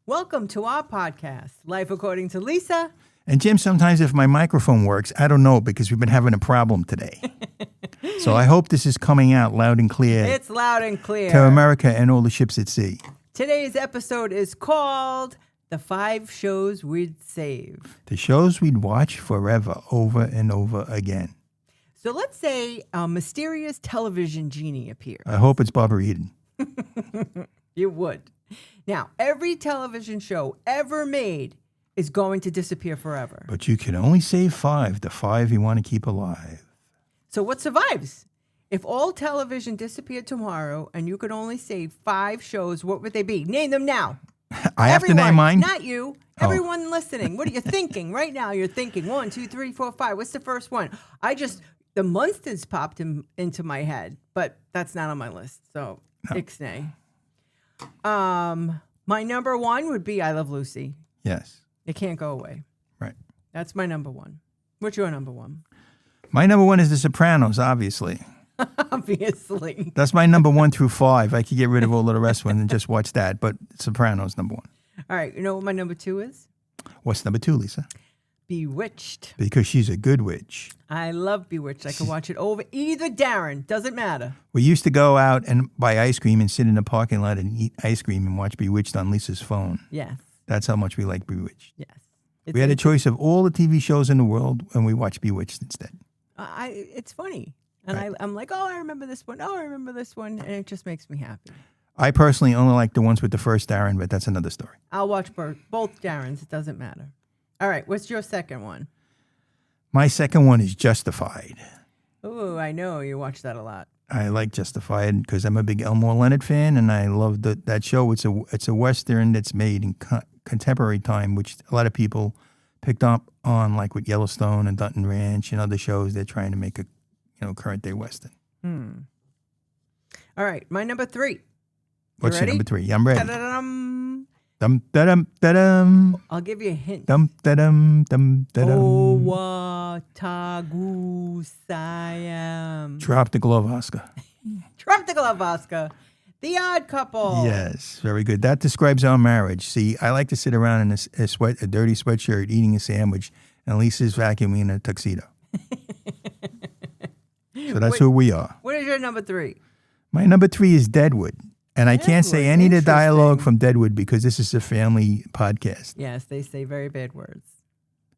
Welcome to our podcast, Life According to Lisa. And Jim, sometimes if my microphone works, I don't know because we've been having a problem today. So I hope this is coming out loud and clear. It's loud and clear. To America and all the ships at sea. Today's episode is called The 5 Shows We'd Save. The shows we'd watch forever, over and over again. So let's say a mysterious television genie appears. I hope it's Barbara Eden. You would. Now, every television show ever made is going to disappear forever. But you can only save 5, the 5 you want to keep alive. So what survives? If all television disappeared tomorrow and you could only save 5 shows, what would they be? Name them now. I have to name mine? Not you. Everyone listening. What are you thinking? Right now you're thinking 1, 2, 3, 4, 5. What's the first one? The Munsters popped into my head, but that's not on my list. So, ixnay. My number 1 would be I Love Lucy. Yes. It can't go away. Right. That's my number 1. What's your number 1? My number 1 is The Sopranos, obviously. Obviously. That's my number 1 through 5. I could get rid of all of the rest and just watch that, but Sopranos number 1. All right. You know what my number 2 is? What's number 2, Lisa? Bewitched. Because she's a good witch. I love Bewitched. I can watch it over. Either Darren. Doesn't matter. We used to go out and buy ice cream and sit in the parking lot and eat ice cream and watch Bewitched on Lisa's phone. Yes. That's how much we like Bewitched. Yes. We had a choice of all the TV shows in the world and we watched Bewitched instead. It's funny. And right. I'm like, oh, I remember this one. Oh, I remember this one. And it just makes me happy. I personally only like the ones with the first Darren, but that's another story. I'll watch both Darrens. It doesn't matter. All right. What's your second one? My second one is Justified. Oh, I know. You watch that a lot. I like Justified because I'm a big Elmore Leonard fan, and I love that show. It's a Western that's made in contemporary time, which a lot of people picked up on, like with Yellowstone and Dutton Ranch and other shows. They're trying to make a current day Western. All right. My number 3. What's your number 3? I'm ready. Da-da-dum. Dum da-dum da-dum. I'll give you a hint. Dum da-dum dum da-dum. Owatagusayam. Drop the glove, Oscar. Drop the glove, Oscar. The Odd Couple. Yes, very good. That describes our marriage. See, I like to sit around in a dirty sweatshirt eating a sandwich, and Lisa's vacuuming in a tuxedo. So that's who we are. What is your number 3? My number 3 is Deadwood. And I can't say any of the dialogue from Deadwood because this is a family podcast. Yes, they say very bad words.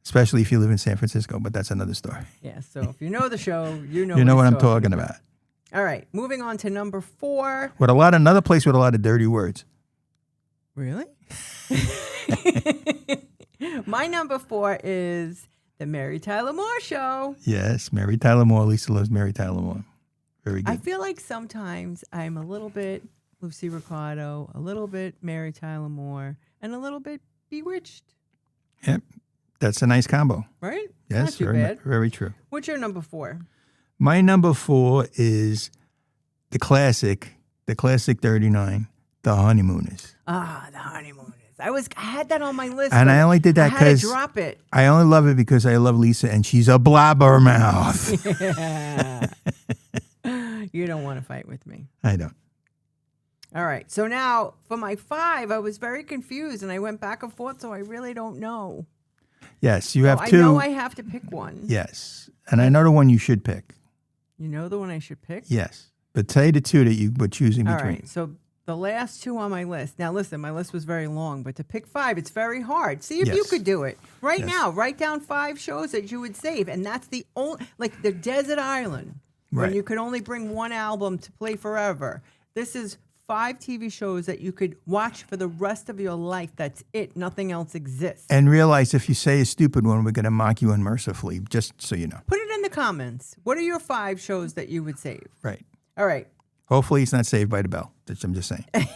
Especially if you live in San Francisco, but that's another story. Yes, so if you know the show, you know what I'm talking about. All right, moving on to number 4. With another place with a lot of dirty words. Really? My number 4 is The Mary Tyler Moore Show. Yes, Mary Tyler Moore. Lisa loves Mary Tyler Moore. Very good. I feel like sometimes I'm a little bit Lucy Ricardo, a little bit Mary Tyler Moore, and a little bit Bewitched. Yep, that's a nice combo. Right? Yes, not too very, bad. Very true. What's your number 4? My number 4 is the classic 39, The Honeymooners. Ah, The Honeymooners. I had that on my list. And I only did that because I had to drop it. I only love it because I love Lisa and she's a blabbermouth. Yeah. You don't want to fight with me. I don't. All right. So now for my 5, I was very confused and I went back and forth, so I really don't know. Yes, you have 2. I know I have to pick one. Yes. And I know the one you should pick. You know the one I should pick? Yes. But say the 2 that you were choosing between. All right. So the last 2 on my list. Now listen, my list was very long, but to pick 5, it's very hard. See if you could do it. Right now, write down 5 shows that you would save. And that's the only, like the Desert Island. When you could only bring one album to play forever. This is 5 TV shows that you could watch for the rest of your life. That's it. Nothing else exists. And realize if you say a stupid one, we're going to mock you unmercifully, just so you know. Put it in the comments. What are your 5 shows that you would save? Right. All right. Hopefully it's not Saved by the Bell. I'm just saying. I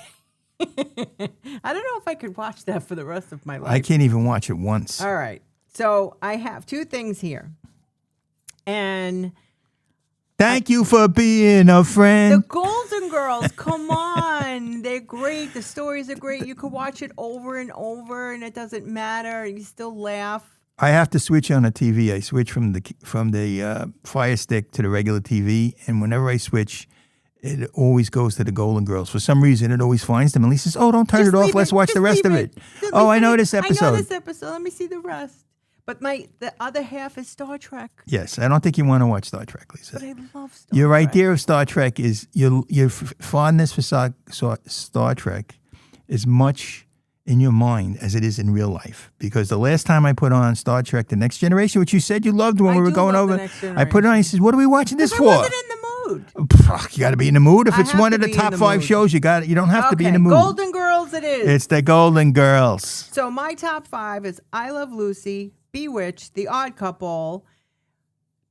don't know if I could watch that for the rest of my life. I can't even watch it once. All right. So I have 2 things here. And thank you for being a friend. the Golden Girls, come on. They're great. The stories are great. You could watch it over and over and it doesn't matter. You still laugh. I have to switch on a TV. I switch from the Fire Stick to the regular TV, and whenever I switch, it always goes to the Golden Girls. For some reason, it always finds them. And Lisa says, "Oh, don't turn it off. Let's watch the rest of it." Oh, I know this episode. I know this episode. Let me see the rest. But the other half is Star Trek. Yes, I don't think you want to watch Star Trek, Lisa. But I love Star Your Trek. idea of Star Trek is your fondness for Star Trek is much in your mind as it is in real life. Because the last time I put on Star Trek: The Next Generation, which you said you loved when we were going over, I put it on. He says, "What are we watching this for?" I wasn't in the mood. You got to be in the mood. If it's one of the top 5 shows, you don't have to be in the mood. Golden Girls it is. It's the Golden Girls. So my top 5 is I Love Lucy, Bewitched, The Odd Couple,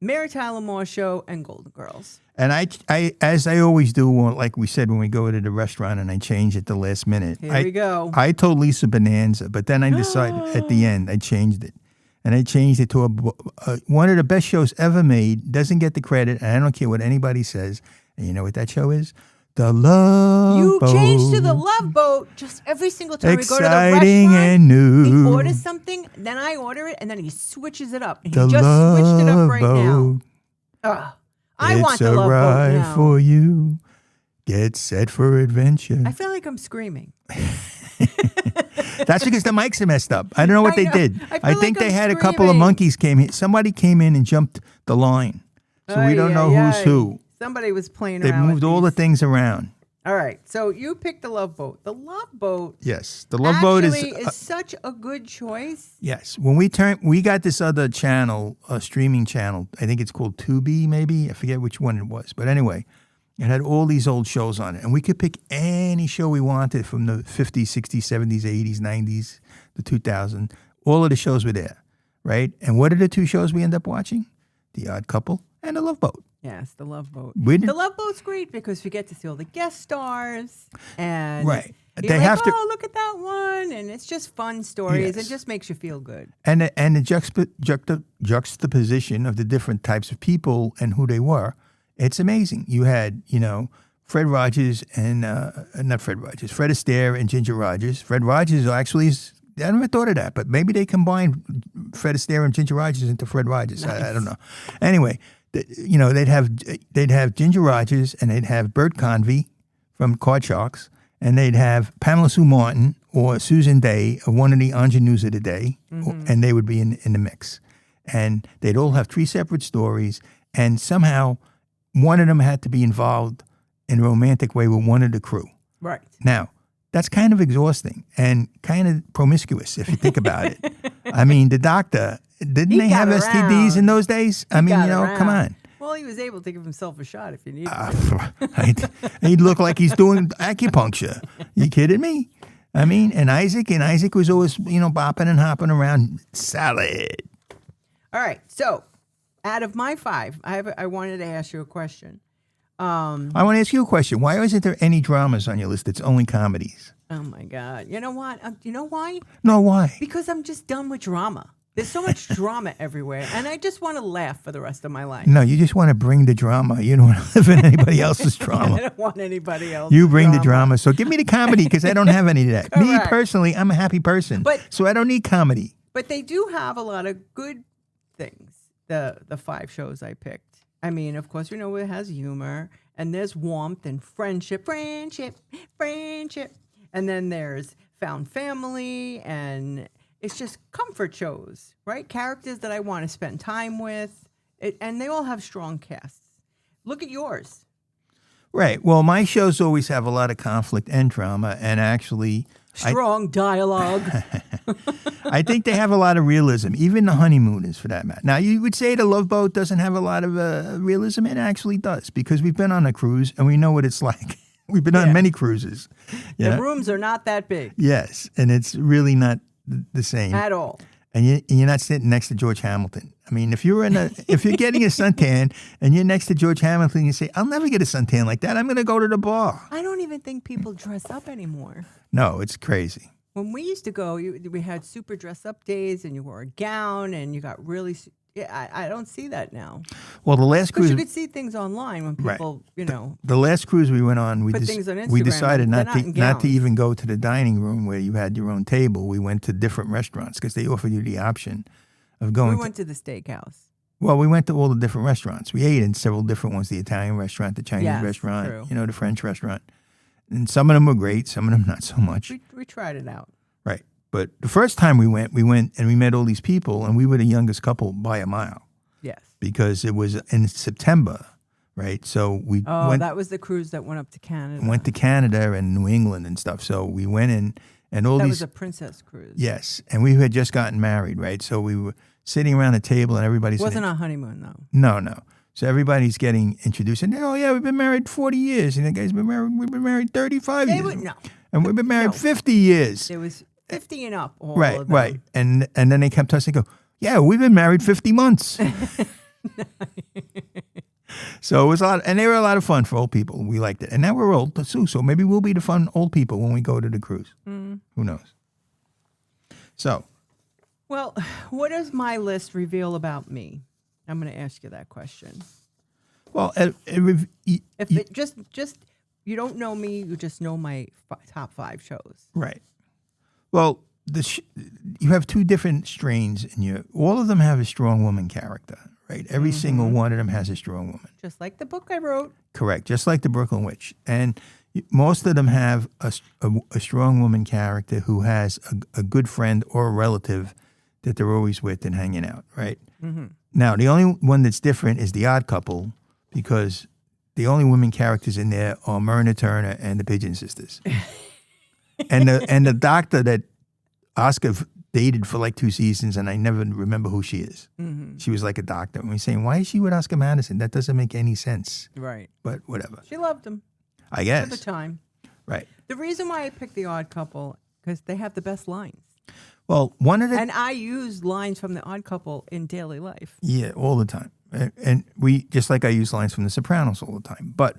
Mary Tyler Moore Show, and Golden Girls. And I as I always do, like we said when we go to the restaurant and I change it the last minute. Here we go. I told Lisa Bonanza, but then I decided at the end I changed it. And I changed it to one of the best shows ever made. Doesn't get the credit, and I don't care what anybody says. And you know what that show is? The Love Boat. You changed to The Love Boat just every single time we go to the restaurant. Exciting and new. He orders something, then I order it, and then he switches it up. And he just switched it up right now. I want The Love Boat now. For you. Get set for adventure. I feel like I'm screaming. That's because the mics are messed up. I don't know what they did. I think they had a couple of monkeys came in. Somebody came in and jumped the line. So we don't know who's who. Somebody was playing They around moved all the things around. All right. So you picked The Love Boat. The Love Boat. Yes. The Love Boat is such a good choice. Yes. When we got this other channel, a streaming channel. I think it's called Tubi maybe. I forget which one it was. But anyway, it had all these old shows on it. And we could pick any show we wanted from the 50s, 60s, 70s, 80s, 90s, the 2000s. All of the shows were there, right? And what are the 2 shows we end up watching? The Odd Couple and The Love Boat. Yes, The Love Boat. The Love Boat's great because we get to see all the guest stars. And right. They have to. Oh, look at that one. And it's just fun stories. Yes. It just makes you feel good. And the juxtaposition of the different types of people and who they were. It's amazing. You had, Fred Rogers and, not Fred Rogers, Fred Astaire and Ginger Rogers. Fred Rogers actually is, I never thought of that, but maybe they combined Fred Astaire and Ginger Rogers into Fred Rogers. Nice. I don't know. Anyway, they'd have Ginger Rogers and they'd have Bert Convy from Card Sharks and they'd have Pamela Sue Martin or Susan Day or one of the ingenues of the day, and they would be in the mix. And they'd all have 3 separate stories, and somehow one of them had to be involved in a romantic way with one of the crew. Right. Now, that's kind of exhausting and kind of promiscuous if you think about it. I mean, the doctor, didn't they have STDs in those days? I mean, come on. Well, he was able to give himself a shot if you needed to. He'd look like he's doing acupuncture. You kidding me? I mean, and Isaac was always, bopping and hopping around. Salad. All right. So, out of my 5, I wanted to ask you a question. I want to ask you a question. Why isn't there any dramas on your list? It's only comedies. Oh, my God. You know what? You know why? No, why? Because I'm just done with drama. There's so much drama everywhere, and I just want to laugh for the rest of my life. No, you just want to bring the drama. You don't want to live in anybody else's drama. I don't want anybody else. You bring the drama. So give me the comedy because I don't have any of that. Correct. Me, personally, I'm a happy person. So I don't need comedy. But they do have a lot of good things, the 5 shows I picked. I mean, of course, it has humor, and there's warmth and friendship. And then there's found family, and it's just comfort shows, right? Characters that I want to spend time with, and they all have strong casts. Look at yours. Right. Well, my shows always have a lot of conflict and drama, and actually... Strong dialogue. I think they have a lot of realism, even The Honeymooners, for that matter. Now, you would say The Love Boat doesn't have a lot of realism. It actually does, because we've been on a cruise, and we know what it's like. We've been on many cruises. The rooms are not that big. Yes, and it's really not the same at all. And you're not sitting next to George Hamilton. I mean, if you're getting a suntan and you're next to George Hamilton, you say, "I'll never get a suntan like that. I'm going to go to the bar." I don't even think people dress up anymore. No, it's crazy. When we used to go, we had super dress up days, and you wore a gown, and you got really. I don't see that now. Well, the last cruise, you could see things online when people, The last cruise we went on, we decided not to even go to the dining room where you had your own table. We went to different restaurants because they offered you the option of going. We went to the steakhouse. Well, we went to all the different restaurants. We ate in several different ones: the Italian restaurant, the Chinese Yes, restaurant, true. the French restaurant. And some of them were great, some of them not so much. We tried it out. Right. But the first time we went and we met all these people, and we were the youngest couple by a mile Yes. because it was in September, right? So we that was the cruise that went up to Canada. went to Canada and New England and stuff. So we went in, and all That these. was a princess cruise. Yes, and we had just gotten married, right? So we were sitting around a table, and everybody's It wasn't a honeymoon, though. No. So everybody's getting introduced, and oh yeah, we've been married 40 years, and the guys we've been married 35 years, No. and we've been married 50 years. It was 50 and up. All Right, of them. right, and then they kept us and go, yeah, we've been married 50 months. So it was a lot, and they were a lot of fun for old people. We liked it, and now we're old too, so maybe we'll be the fun old people when we go to the cruise. Who knows? So, Well, what does my list reveal about me? I'm going to ask you that question. well, If it just you don't know me, you just know my top 5 shows. right. Well, you have 2 different strains in you. All of them have a strong woman character, right? Every single one of them has a strong woman. Just like the book I wrote. Correct, just like the Brooklyn Witch. And most of them have a strong woman character who has a good friend or a relative that they're always with and hanging out, right? Mm-hmm. Now, the only one that's different is the Odd Couple, because the only women characters in there are Myrna Turner and the Pigeon Sisters. and the doctor that Oscar dated for like 2 seasons, and I never remember who she is. Mm-hmm. She was like a doctor. And we're saying, why is she with Oscar Madison? That doesn't make any sense. Right. But whatever. She loved him. I guess. At the time. Right. The reason why I picked The Odd Couple, because they have the best lines. Well, one of the... And I use lines from The Odd Couple in daily life. Yeah, all the time. And we, just like I use lines from The Sopranos all the time. But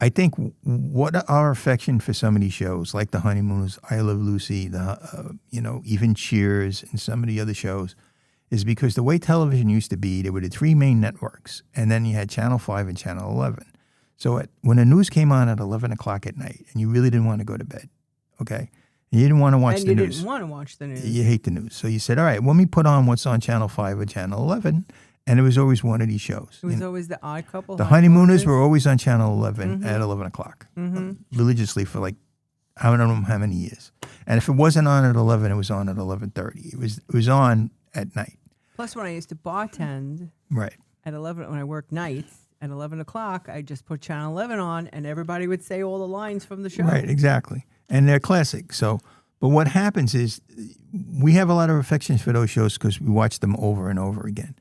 I think what our affection for some of these shows, like The Honeymooners, I Love Lucy, even Cheers and some of the other shows, is because the way television used to be, there were the 3 main networks, and then you had Channel 5 and Channel 11. So when the news came on at 11 o'clock at night, and you really didn't want to go to bed, okay? And you didn't want to watch the news. And you didn't want to watch the news. You hate the news. So you said, all right, let me put on what's on Channel 5 or Channel 11. And it was always one of these shows. It was always The Odd Couple. The Honeymooners were always on Channel 11 at 11 o'clock, religiously for like, I don't know how many years. And if it wasn't on at 11, it was on at 11:30. It was on at night. Plus, when I used to bartend Right. at 11, when I worked nights, at 11 o'clock, I just put Channel 11 on, and everybody would say all the lines from the show. Right, exactly. And they're classic. So, but what happens is we have a lot of affections for those shows because we watch them over and over again.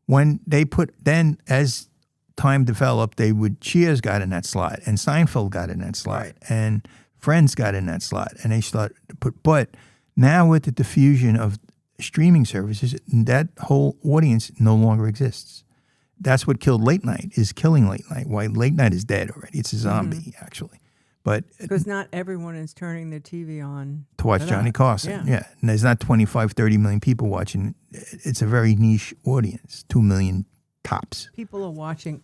When they then as time developed, Cheers got in that slot, and Seinfeld got in that slot, Right. and Friends got in that slot, and they started to but now with the diffusion of streaming services, that whole audience no longer exists. That's what killed late night, is killing late night. Why late night is dead already. It's a zombie, actually. But Because not everyone is turning their TV on to watch Johnny Carson. Yeah. And there's not 25, 30 million people watching. It's a very niche audience, 2 million tops. People are watching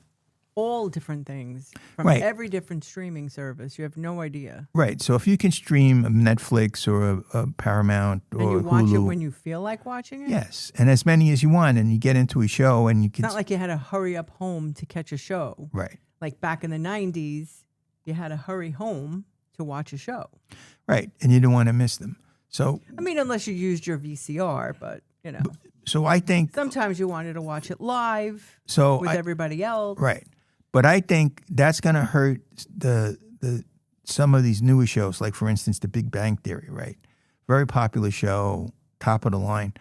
all different things from Right. every different streaming service. You have no idea. Right. So if you can stream a Netflix or a Paramount or And you watch Hulu, it when you feel like watching it? yes, and as many as you want, and you get into a show and you can. It's not like you had to hurry up home to catch a show. Right. Like back in the 90s, you had to hurry home to watch a show. Right. And you didn't want to miss them. So I mean, unless you used your VCR, but, so I think sometimes you wanted to watch it live so with everybody else. Right. But I think that's going to hurt the some of these newer shows, like, for instance, The Big Bang Theory, right? Very popular show, top of the line.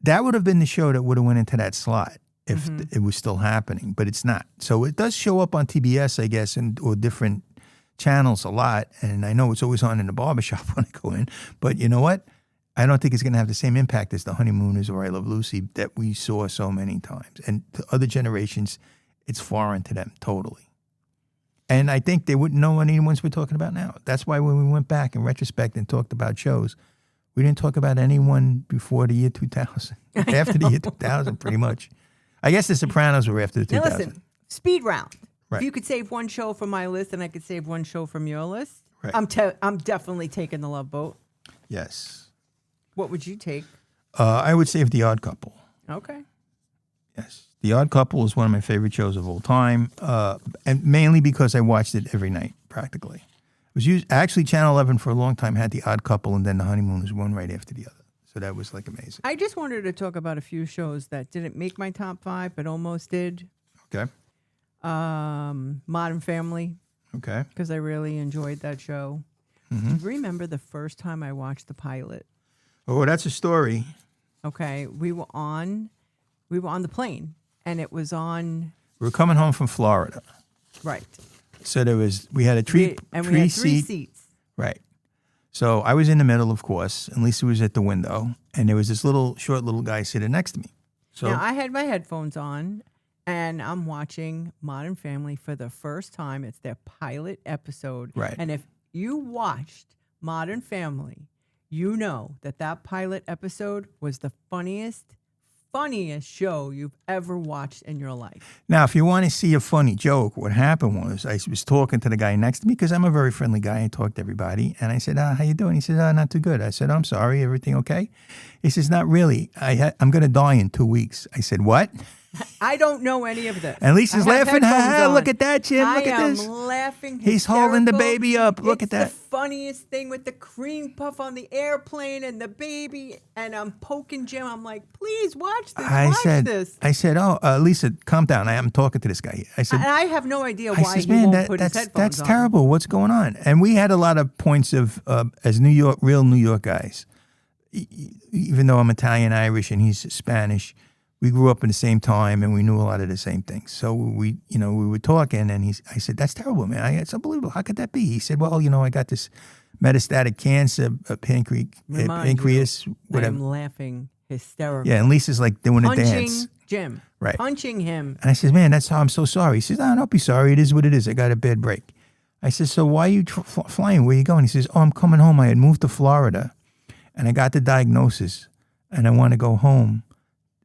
That would have been the show that would have went into that slot if it was still happening, but it's not. So it does show up on TBS, I guess, or different channels a lot, and I know it's always on in the barbershop when I go in. But you know what? I don't think it's going to have the same impact as The Honeymooners or I Love Lucy that we saw so many times. And to other generations, it's foreign to them totally. And I think they wouldn't know any ones we're talking about now. That's why when we went back in retrospect and talked about shows, we didn't talk about anyone before the year 2000. After the year 2000, pretty much. I guess The Sopranos were after the 2000. Now listen, speed round. Right. If you could save one show from my list and I could save one show from your list, Right. I'm definitely taking The Love Boat. Yes. What would you take? I would save The Odd Couple. Okay. Yes. The Odd Couple is one of my favorite shows of all time, and mainly because I watched it every night, practically. It was actually Channel 11 for a long time had The Odd Couple, and then The Honeymoon was one right after the other. So that was like amazing. I just wanted to talk about a few shows that didn't make my top 5, but almost did. Okay. Modern Family. Okay. Because I really enjoyed that show. Mm-hmm. Remember the first time I watched the pilot? Oh, that's a story. Okay, we were on the plane, and it was on. We were coming home from Florida. Right. So we had a we had 3 seats. Right. So I was in the middle, of course, and Lisa was at the window, and there was this short little guy sitting next to me. So now I had my headphones on, and I'm watching Modern Family for the first time. It's their pilot episode. Right. And if you watched Modern Family, you know that pilot episode was the funniest show you've ever watched in your life. Now, if you want to see a funny joke, what happened was I was talking to the guy next to me because I'm a very friendly guy. I talk to everybody. And I said, how you doing? He said, not too good. I said, I'm sorry. Everything okay? He says, not really. I'm going to die in 2 weeks. I said, what? I don't know any of this. And Lisa's laughing. Look at that, Jim. Look at this. I am laughing. He's holding the baby up. Look at that. It's the funniest thing with the cream puff on the airplane and the baby. And I'm poking Jim. I'm like, please watch this. I said, oh, Lisa, calm down. I'm talking to this guy. I said, and I have no idea why he man, won't put his headphones that's on. terrible. What's going on? And we had a lot of points of as real New York guys. Even though I'm Italian, Irish, and he's Spanish. We grew up in the same time, and we knew a lot of the same things. So we were talking, and I said, "That's terrible, man. It's unbelievable. How could that be?" He said, "Well, I got this metastatic cancer, pancreas, whatever." I'm laughing hysterical. Yeah, and Lisa's like doing a dance. Punching Jim. Right. Punching him. And I said, "Man, that's how I'm so sorry." He says, "No, don't be sorry. It is what it is. I got a bad break." I said, "So why are you flying? Where are you going?" He says, "Oh, I'm coming home. I had moved to Florida, and I got the diagnosis, and I want to go home."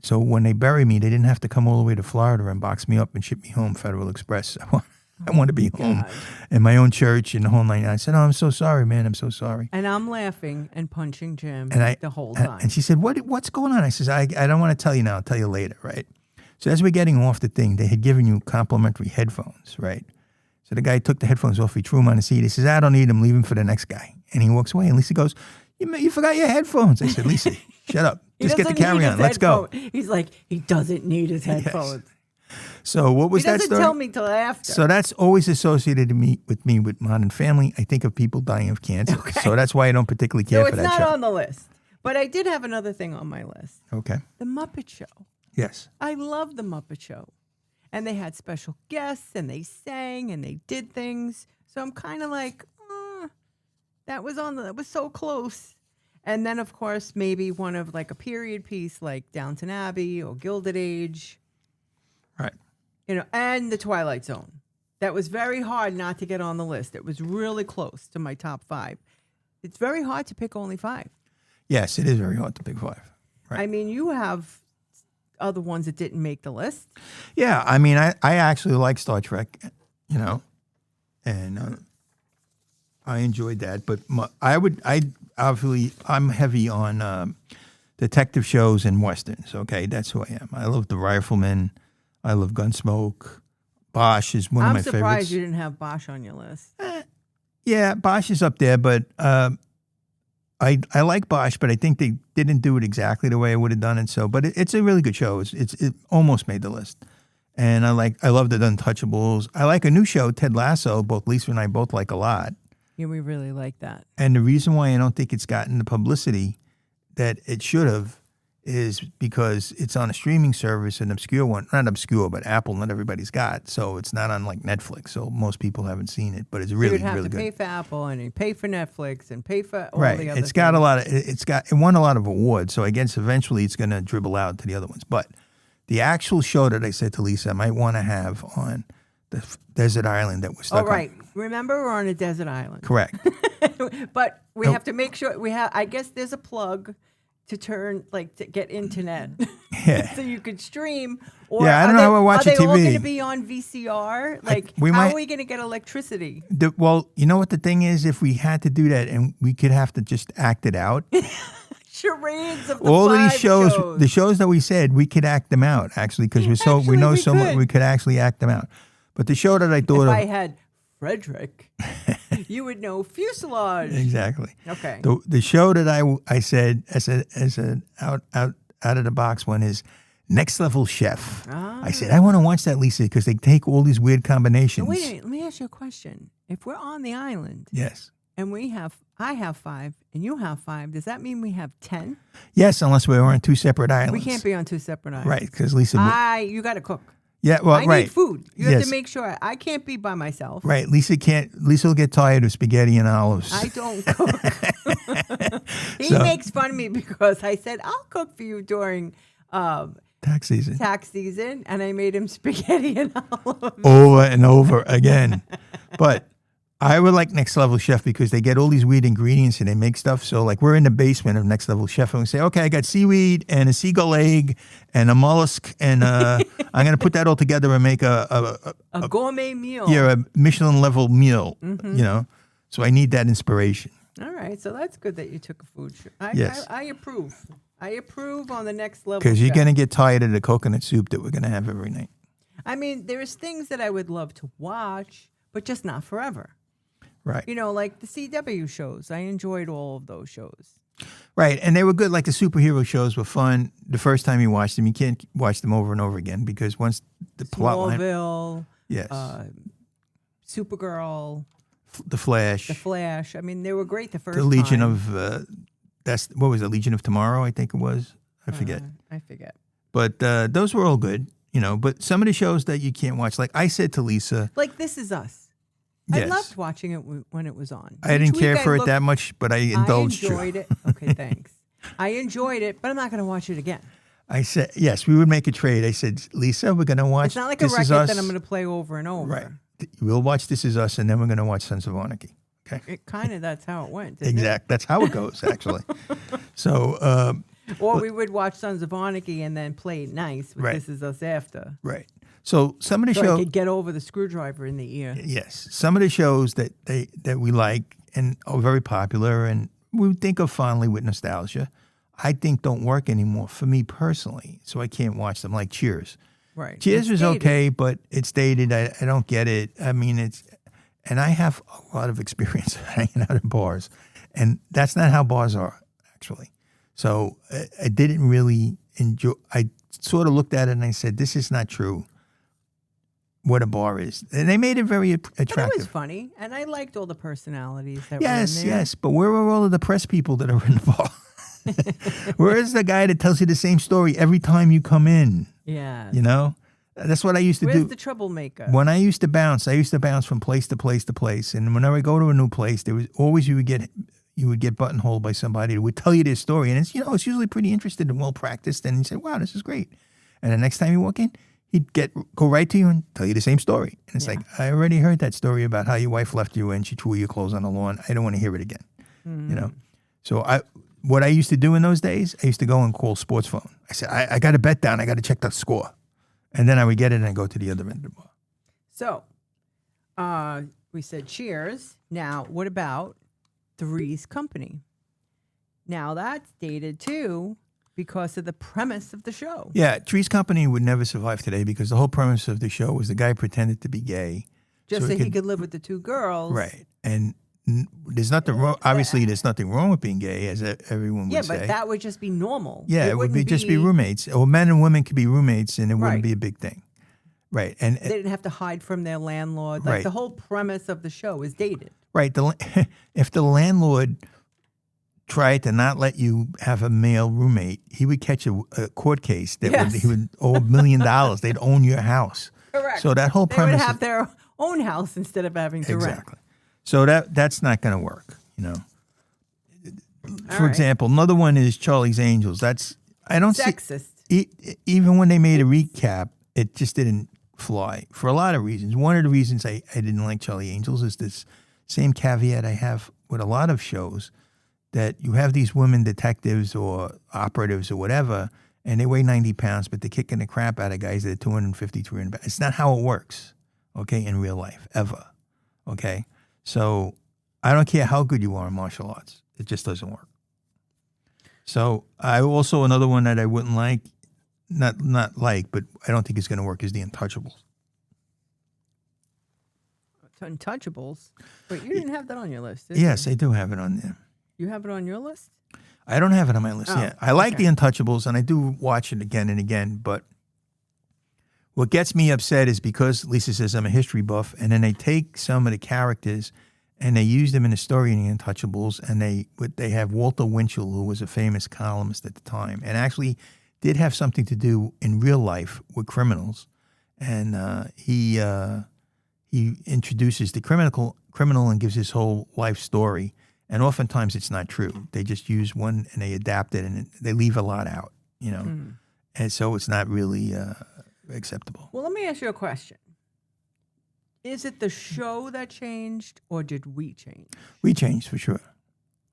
So when they bury me, they didn't have to come all the way to Florida and box me up and ship me home, Federal Express. I want to be home in my own church and the whole night. I said, "Oh, I'm so sorry, man. I'm so sorry." And I'm laughing and punching Jim the whole time. And she said, what's going on? I says, I don't want to tell you now. I'll tell you later, right? So as we're getting off the thing, they had given you complimentary headphones, right? So the guy took the headphones off. He threw them on the seat. He says, "I don't need them. Leave them for the next guy." And he walks away. And Lisa goes, You forgot your headphones. I said, "Lisa, shut up. Just get the carry on. Let's go." He's like, he doesn't need his headphones. Yes. So what was that story? He doesn't tell me till after. So that's always associated with me with Modern Family. I think of people dying of cancer. Okay. So that's why I don't particularly care for that show. So it's not on the list. But I did have another thing on my list. Okay. The Muppet Show. Yes. I love The Muppet Show. And they had special guests, and they sang, and they did things. So I'm kind of like, that was so close. And then, of course, maybe one of like a period piece like Downton Abbey or Gilded Age. Right. And The Twilight Zone. That was very hard not to get on the list. It was really close to my top 5. It's very hard to pick only 5. Yes, it is very hard to pick 5. Right. I mean, you have other ones that didn't make the list. Yeah, I mean, I actually like Star Trek, and I enjoyed that. But I'm heavy on detective shows and westerns. Okay, that's who I am. I love The Rifleman. I love Gunsmoke. Bosch is one of my favorites. I'm surprised you didn't have Bosch on your list. Yeah, Bosch is up there, but I like Bosch, but I think they didn't do it exactly the way I would have done it. So, but it's a really good show. It almost made the list. And I love the Untouchables. I like a new show, Ted Lasso. Both Lisa and I both like a lot. Yeah, we really like that. And the reason why I don't think it's gotten the publicity that it should have is because it's on a streaming service, an obscure one. Not obscure, but Apple, not everybody's got. So it's not on like Netflix. So most people haven't seen it, but it's really, really good. You would have to pay for Apple and you pay for Netflix and pay for all right. the other It's got things. It won a lot of awards. So I guess eventually it's going to dribble out to the other ones. But the actual show that I said to Lisa I might want to have on the desert island that we're stuck on. Oh, right. Remember, we're on a desert island. Correct. But we have to make sure I guess there's a plug to get internet. Yeah. So you could stream. Or yeah, I don't know how we're watching TV. Are they all going to be on VCR? How are we going to get electricity? Well, you know what the thing is? If we had to do that and we could have to just act it out. charades of the all five these shows, the shows that we said, we could act them out actually because we know so much. We could actually act them out. But the show that I thought if of, I had Frederick, you would know fuselage. Exactly. Okay. The show that I said as an out of the box one is Next Level Chef. I said I want to watch that, Lisa, because they take all these weird combinations. Now, wait a minute. Let me ask you a question. If we're on the island, yes, and I have 5 and you have 5, does that mean we have 10? Yes, unless we're on 2 separate islands. We can't be on 2 separate islands, right? Because Lisa, you got to cook. Yeah, well, I need food. You have to make sure. I can't be by myself. Right. Lisa will get tired of spaghetti and olives. I don't cook. He makes fun of me because I said, I'll cook for you during tax season. And I made him spaghetti and olives. Over and over again. But I would like Next Level Chef because they get all these weird ingredients and they make stuff. So like we're in the basement of Next Level Chef and we say, okay, I got seaweed and a seagull egg and a mollusk and I'm going to put that all together and make a gourmet meal. Yeah, a Michelin level meal, So I need that inspiration. All right. So that's good that you took a food show. Yes. I approve. I approve on the Next Level Because you're Chef. going to get tired of the coconut soup that we're going to have every night. I mean, there's things that I would love to watch, but just not forever. Right. Like the CW shows. I enjoyed all of those shows. Right. And they were good. Like the superhero shows were fun. The first time you watched them, you can't watch them over and over again because once the plot line. Smallville. Yes. Supergirl. The Flash. I mean, they were great the first time. The Legion time. of, what was it? Legion of Tomorrow, I think it was. I forget. But those were all good, but some of the shows that you can't watch, like I said to Lisa. Like This Is Us. Yes. I loved watching it when it was on. I didn't care for it that much, but I indulged you. I enjoyed it. Okay, thanks. I enjoyed it, but I'm not going to watch it again. I said, yes, we would make a trade. I said, Lisa, we're going to watch It's not like This a record Is Us. that I'm going to play over and over. Right. We'll watch This Is Us, and then we're going to watch Sons of Anarchy. Okay. It kind of, that's how it went. Exactly. That's how it goes, actually. So. Or we would watch Sons of Anarchy and then play it nice with This Is Us after. Right. So some of the shows. I could get over the screwdriver in the ear. Yes. Some of the shows that we like and are very popular and we think of fondly with nostalgia, I think don't work anymore for me personally. So I can't watch them, like Cheers. Right. Cheers was okay, but it's dated. I don't get it. I mean, and I have a lot of experience hanging out in bars, and that's not how bars are, actually. So I didn't really enjoy. I sort of looked at it and I said, this is not true. What a bar is. And they made it very attractive. But it was funny, and I liked all the personalities that were in there. Yes, but where are all of the press people that are in the bar? Where is the guy that tells you the same story every time you come in? Yeah. That's what I used to do. Where's the troublemaker? When I used to bounce from place to place to place. And whenever I go to a new place, there was always you would get buttonholed by somebody who would tell you their story. And it's usually pretty interested and well practiced. And you say, wow, this is great. And the next time you walk in, he'd go right to you and tell you the same story. And it's like, I already heard that story about how your wife left you and she threw your clothes on the lawn. I don't want to hear it again. So what I used to do in those days, I used to go and call sports phone. I said, I got a bet down. I got to check the score. And then I would get it and I'd go to the other end of the bar. So we said Cheers. Now, what about Three's Company? Now, that's dated too because of the premise of the show. Yeah, Three's Company would never survive today because the whole premise of the show was the guy pretended to be gay. Just so he could live with the 2 girls. Right. And there's nothing wrong. Obviously, there's nothing wrong with being gay, as everyone would say. Yeah, but that would just be normal. Yeah, it would just be roommates. Or men and women could be roommates, and it wouldn't Right. be a big thing. Right. And they didn't have to hide from their landlord. Like Right. the whole premise of the show is dated. Right. If the landlord tried to not let you have a male roommate, he would catch a court case that he would owe $1 million. They'd own your house. Correct. So that whole They premise would have their own house instead of having to rent. exactly. So that's not going to work. For right. example, another one is Charlie's Angels. I don't Sexist. see even when they made a recap, it just didn't fly for a lot of reasons. One of the reasons I didn't like Charlie Angels is this same caveat I have with a lot of shows, that you have these women detectives or operatives or whatever, and they weigh 90 pounds, but they're kicking the crap out of guys that are 250, 300 pounds. It's not how it works, okay, in real life, ever, okay? So I don't care how good you are in martial arts. It just doesn't work. So I also another one that I wouldn't like, not like, but I don't think it's going to work is The Untouchables. Untouchables. Wait, you didn't have that on your list, did Yes, you? I do have it on there. You have it on your list? I don't have it on my list yet. I like okay. The Untouchables, and I do watch it again and again, but what gets me upset is because Lisa says I'm a history buff, and then they take some of the characters and they use them in the story in The Untouchables, and they have Walter Winchell, who was a famous columnist at the time, and actually did have something to do in real life with criminals, and he introduces the criminal and gives his whole life story, and oftentimes it's not true. They just use one and they adapt it, and they leave a lot out, and so it's not really acceptable. Well, let me ask you a question. Is it the show that changed, or did we change? We changed for sure.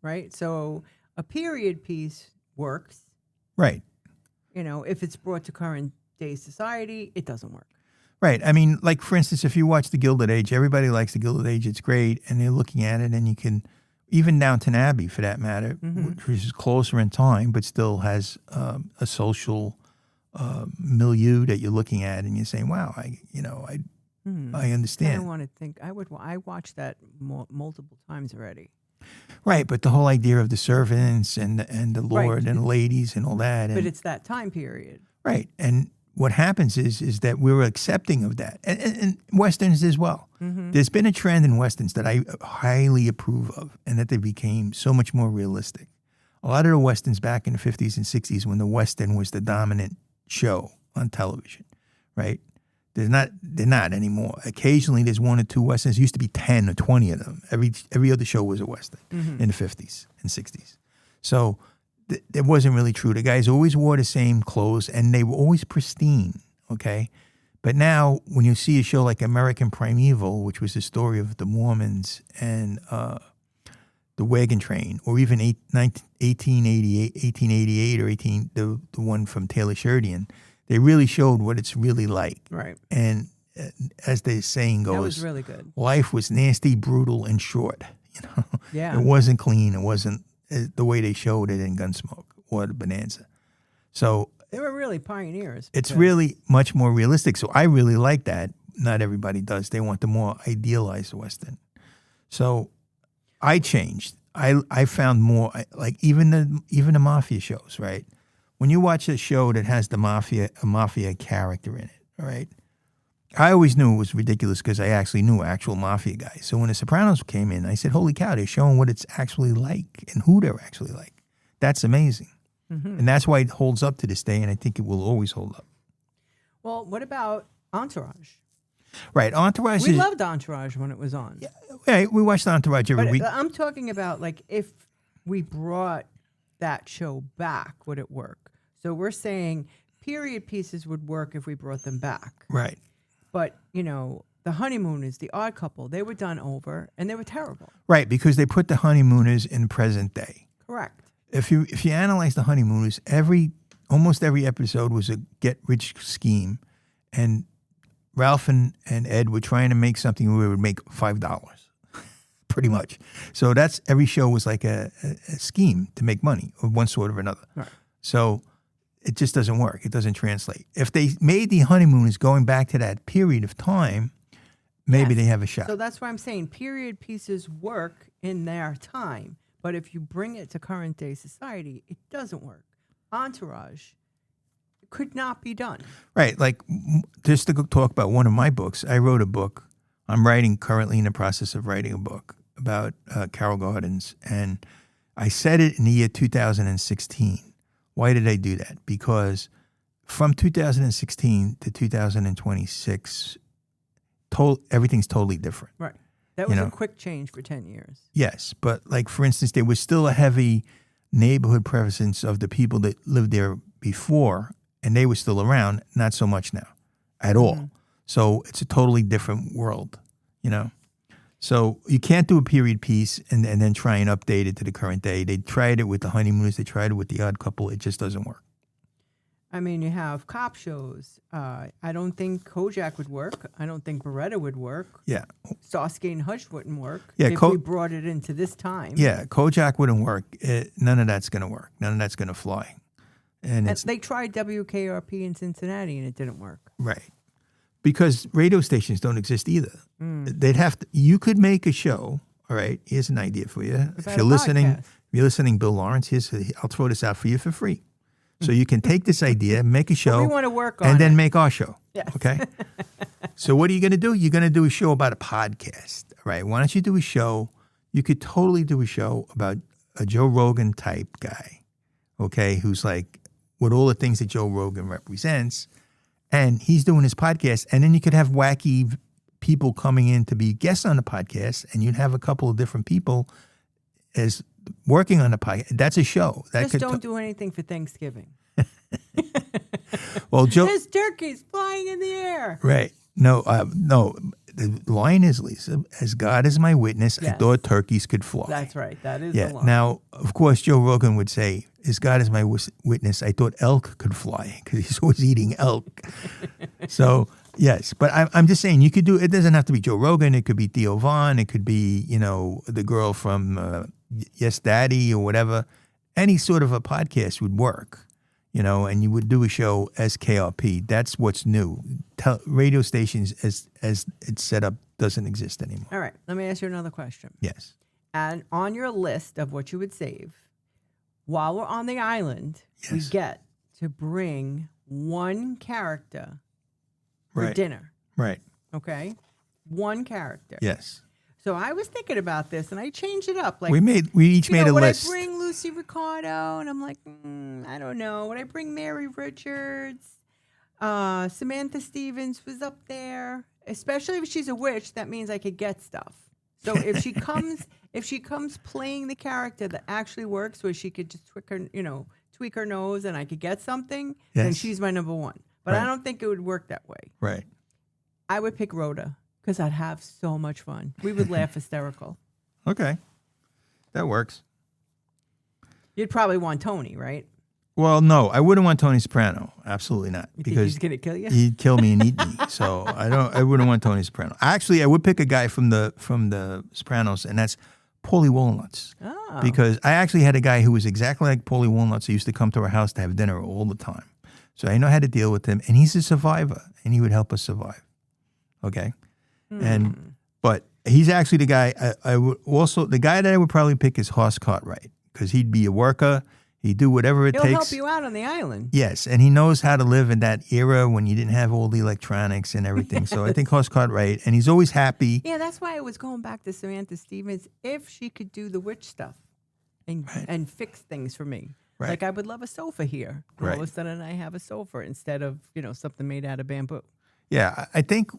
Right? So a period piece works. Right. If it's brought to current day society, it doesn't work. Right. I mean, like, for instance, if you watch The Gilded Age, everybody likes The Gilded Age. It's great. And they're looking at it, and you can, even Downton Abbey, for that matter, which is closer in time, but still has a social milieu that you're looking at, and you're saying, wow, I understand. I want to think. I watched that multiple times already. Right, but the whole idea of the servants and the lord and the ladies and all that. But it's that time period. Right, and what happens is that we're accepting of that, and Westerns as well. Mm-hmm. There's been a trend in Westerns that I highly approve of, and that they became so much more realistic. A lot of the Westerns back in the 50s and 60s, when the Western was the dominant show on television, right? They're not anymore. Occasionally, there's one or two Westerns. There used to be 10 or 20 of them. Every other show was a Western in the 50s and 60s. So it wasn't really true. The guys always wore the same clothes, and they were always pristine, okay? But now, when you see a show like American Primeval, which was the story of the Mormons and the wagon train, or even 1888 or the one from Taylor Sheridan, they really showed what it's really like. Right. And as the saying goes, that was really good. Life was nasty, brutal, and short. Yeah. It wasn't clean. It wasn't the way they showed it in Gunsmoke or the Bonanza. So they were really pioneers. It's really much more realistic. So I really like that. Not everybody does. They want the more idealized Western. So I changed. I found more like even the mafia shows, right? When you watch a show that has a mafia character in it, all right? I always knew it was ridiculous because I actually knew actual mafia guys. So when The Sopranos came in, I said, holy cow, they're showing what it's actually like and who they're actually like. That's amazing. Mm-hmm. And that's why it holds up to this day, and I think it will always hold up. Well, what about Entourage? Right, Entourage. We loved Entourage when it was on. Yeah, we watched Entourage every week. I'm talking about, like, if we brought that show back, would it work? So we're saying period pieces would work if we brought them back. Right. But, The Honeymooners, The Odd Couple, they were done over, and they were terrible. Right, because they put the Honeymooners in present day. Correct. If you analyze the Honeymooners, almost every episode was a get-rich scheme, and Ralph and Ed were trying to make something where we would make $5, pretty much. So every show was like a scheme to make money of one sort or another. Right. So it just doesn't work. It doesn't translate. If they made the Honeymooners going back to that period of time, maybe they have a shot. So that's why I'm saying period pieces work in their time. But if you bring it to current day society, it doesn't work. Entourage could not be done. Right. Like, just to talk about one of my books, I wrote a book. I'm currently in the process of writing a book about Carroll Gardens. And I said it in the year 2016. Why did I do that? Because from 2016 to 2026, everything's totally different. Right. That was a quick change for 10 years. Yes. But, like, for instance, there was still a heavy neighborhood presence of the people that lived there before, and they were still around, not so much now at all. So it's a totally different world, So you can't do a period piece and then try and update it to the current day. They tried it with the Honeymooners. They tried it with The Odd Couple. It just doesn't work. I mean, you have cop shows. I don't think Kojak would work. I don't think Beretta would work. Yeah. Starsky and Hutch wouldn't work Yeah, if we brought it into this time. Yeah, Kojak wouldn't work. None of that's going to work. None of that's going to fly. And they tried WKRP in Cincinnati and it didn't work. Right. Because radio stations don't exist either. They'd have to. You could make a show. All right. Here's an idea for you. If you're listening, Bill Lawrence. I'll throw this out for you for free. So you can take this idea, make a show, we want to work on and then it. make our show. Yes. Okay. So what are you going to do? You're going to do a show about a podcast. All right. Why don't you do a show? You could totally do a show about a Joe Rogan type guy. Okay. Who's like with all the things that Joe Rogan represents. And he's doing his podcast. And then you could have wacky people coming in to be guests on the podcast. And you'd have a couple of different people as working on the podcast. That's a show. Just don't do anything for Thanksgiving. Well, Joe, there's turkeys flying in the air. Right. No. The line is, Lisa, as God is my witness, Yes. I thought turkeys could fly. That's right. That is the line. Now, of course, Joe Rogan would say, as God is my witness, I thought elk could fly because he's always eating elk. So, yes. But I'm just saying, you could do, it doesn't have to be Joe Rogan. It could be Theo Vaughn. It could be, the girl from Yes Daddy or whatever. Any sort of a podcast would work, and you would do a show as KRP. That's what's new. Radio stations as it's set up doesn't exist anymore. All right. Let me ask you another question. Yes. And on your list of what you would save, while we're on the island, we Yes. get to bring one character for dinner. Right. Okay? One character. Yes. So I was thinking about this, and I changed it up. Like We each made a would list. I bring Lucy Ricardo? And I'm like, I don't know. Would I bring Mary Richards? Samantha Stevens was up there. Especially if she's a witch, that means I could get stuff. So if she comes playing the character that actually works, where she could just tweak her nose, and I could get something, then Yes. she's my number one. But I Right. don't think it would work that way. Right. I would pick Rhoda because I'd have so much fun. We would laugh hysterical. Okay. That works. You'd probably want Tony, right? Well, no, I wouldn't want Tony Soprano. Absolutely not. You think Because he's gonna kill you? he'd kill me and eat me. So I wouldn't want Tony Soprano. Actually, I would pick a guy from the Sopranos, and that's Paulie Walnuts. Oh. Because I actually had a guy who was exactly like Paulie Walnuts. He used to come to our house to have dinner all the time. So I know how to deal with him, and he's a survivor, and he would help us survive. Okay? But he's actually the guy I would also, the guy that I would probably pick is Horst Cartwright, because he'd be a worker. He'd do whatever it He'll takes. help you out on the island. Yes, and he knows how to live in that era when you didn't have all the electronics and everything. So I think Horst Cartwright, and he's always happy. Yeah, that's why I was going back to Samantha Stevens. If she could do the witch stuff and fix things for me. Right. Like I would love a sofa here. And all of a sudden I have a sofa instead of, something made out of bamboo. Yeah, I think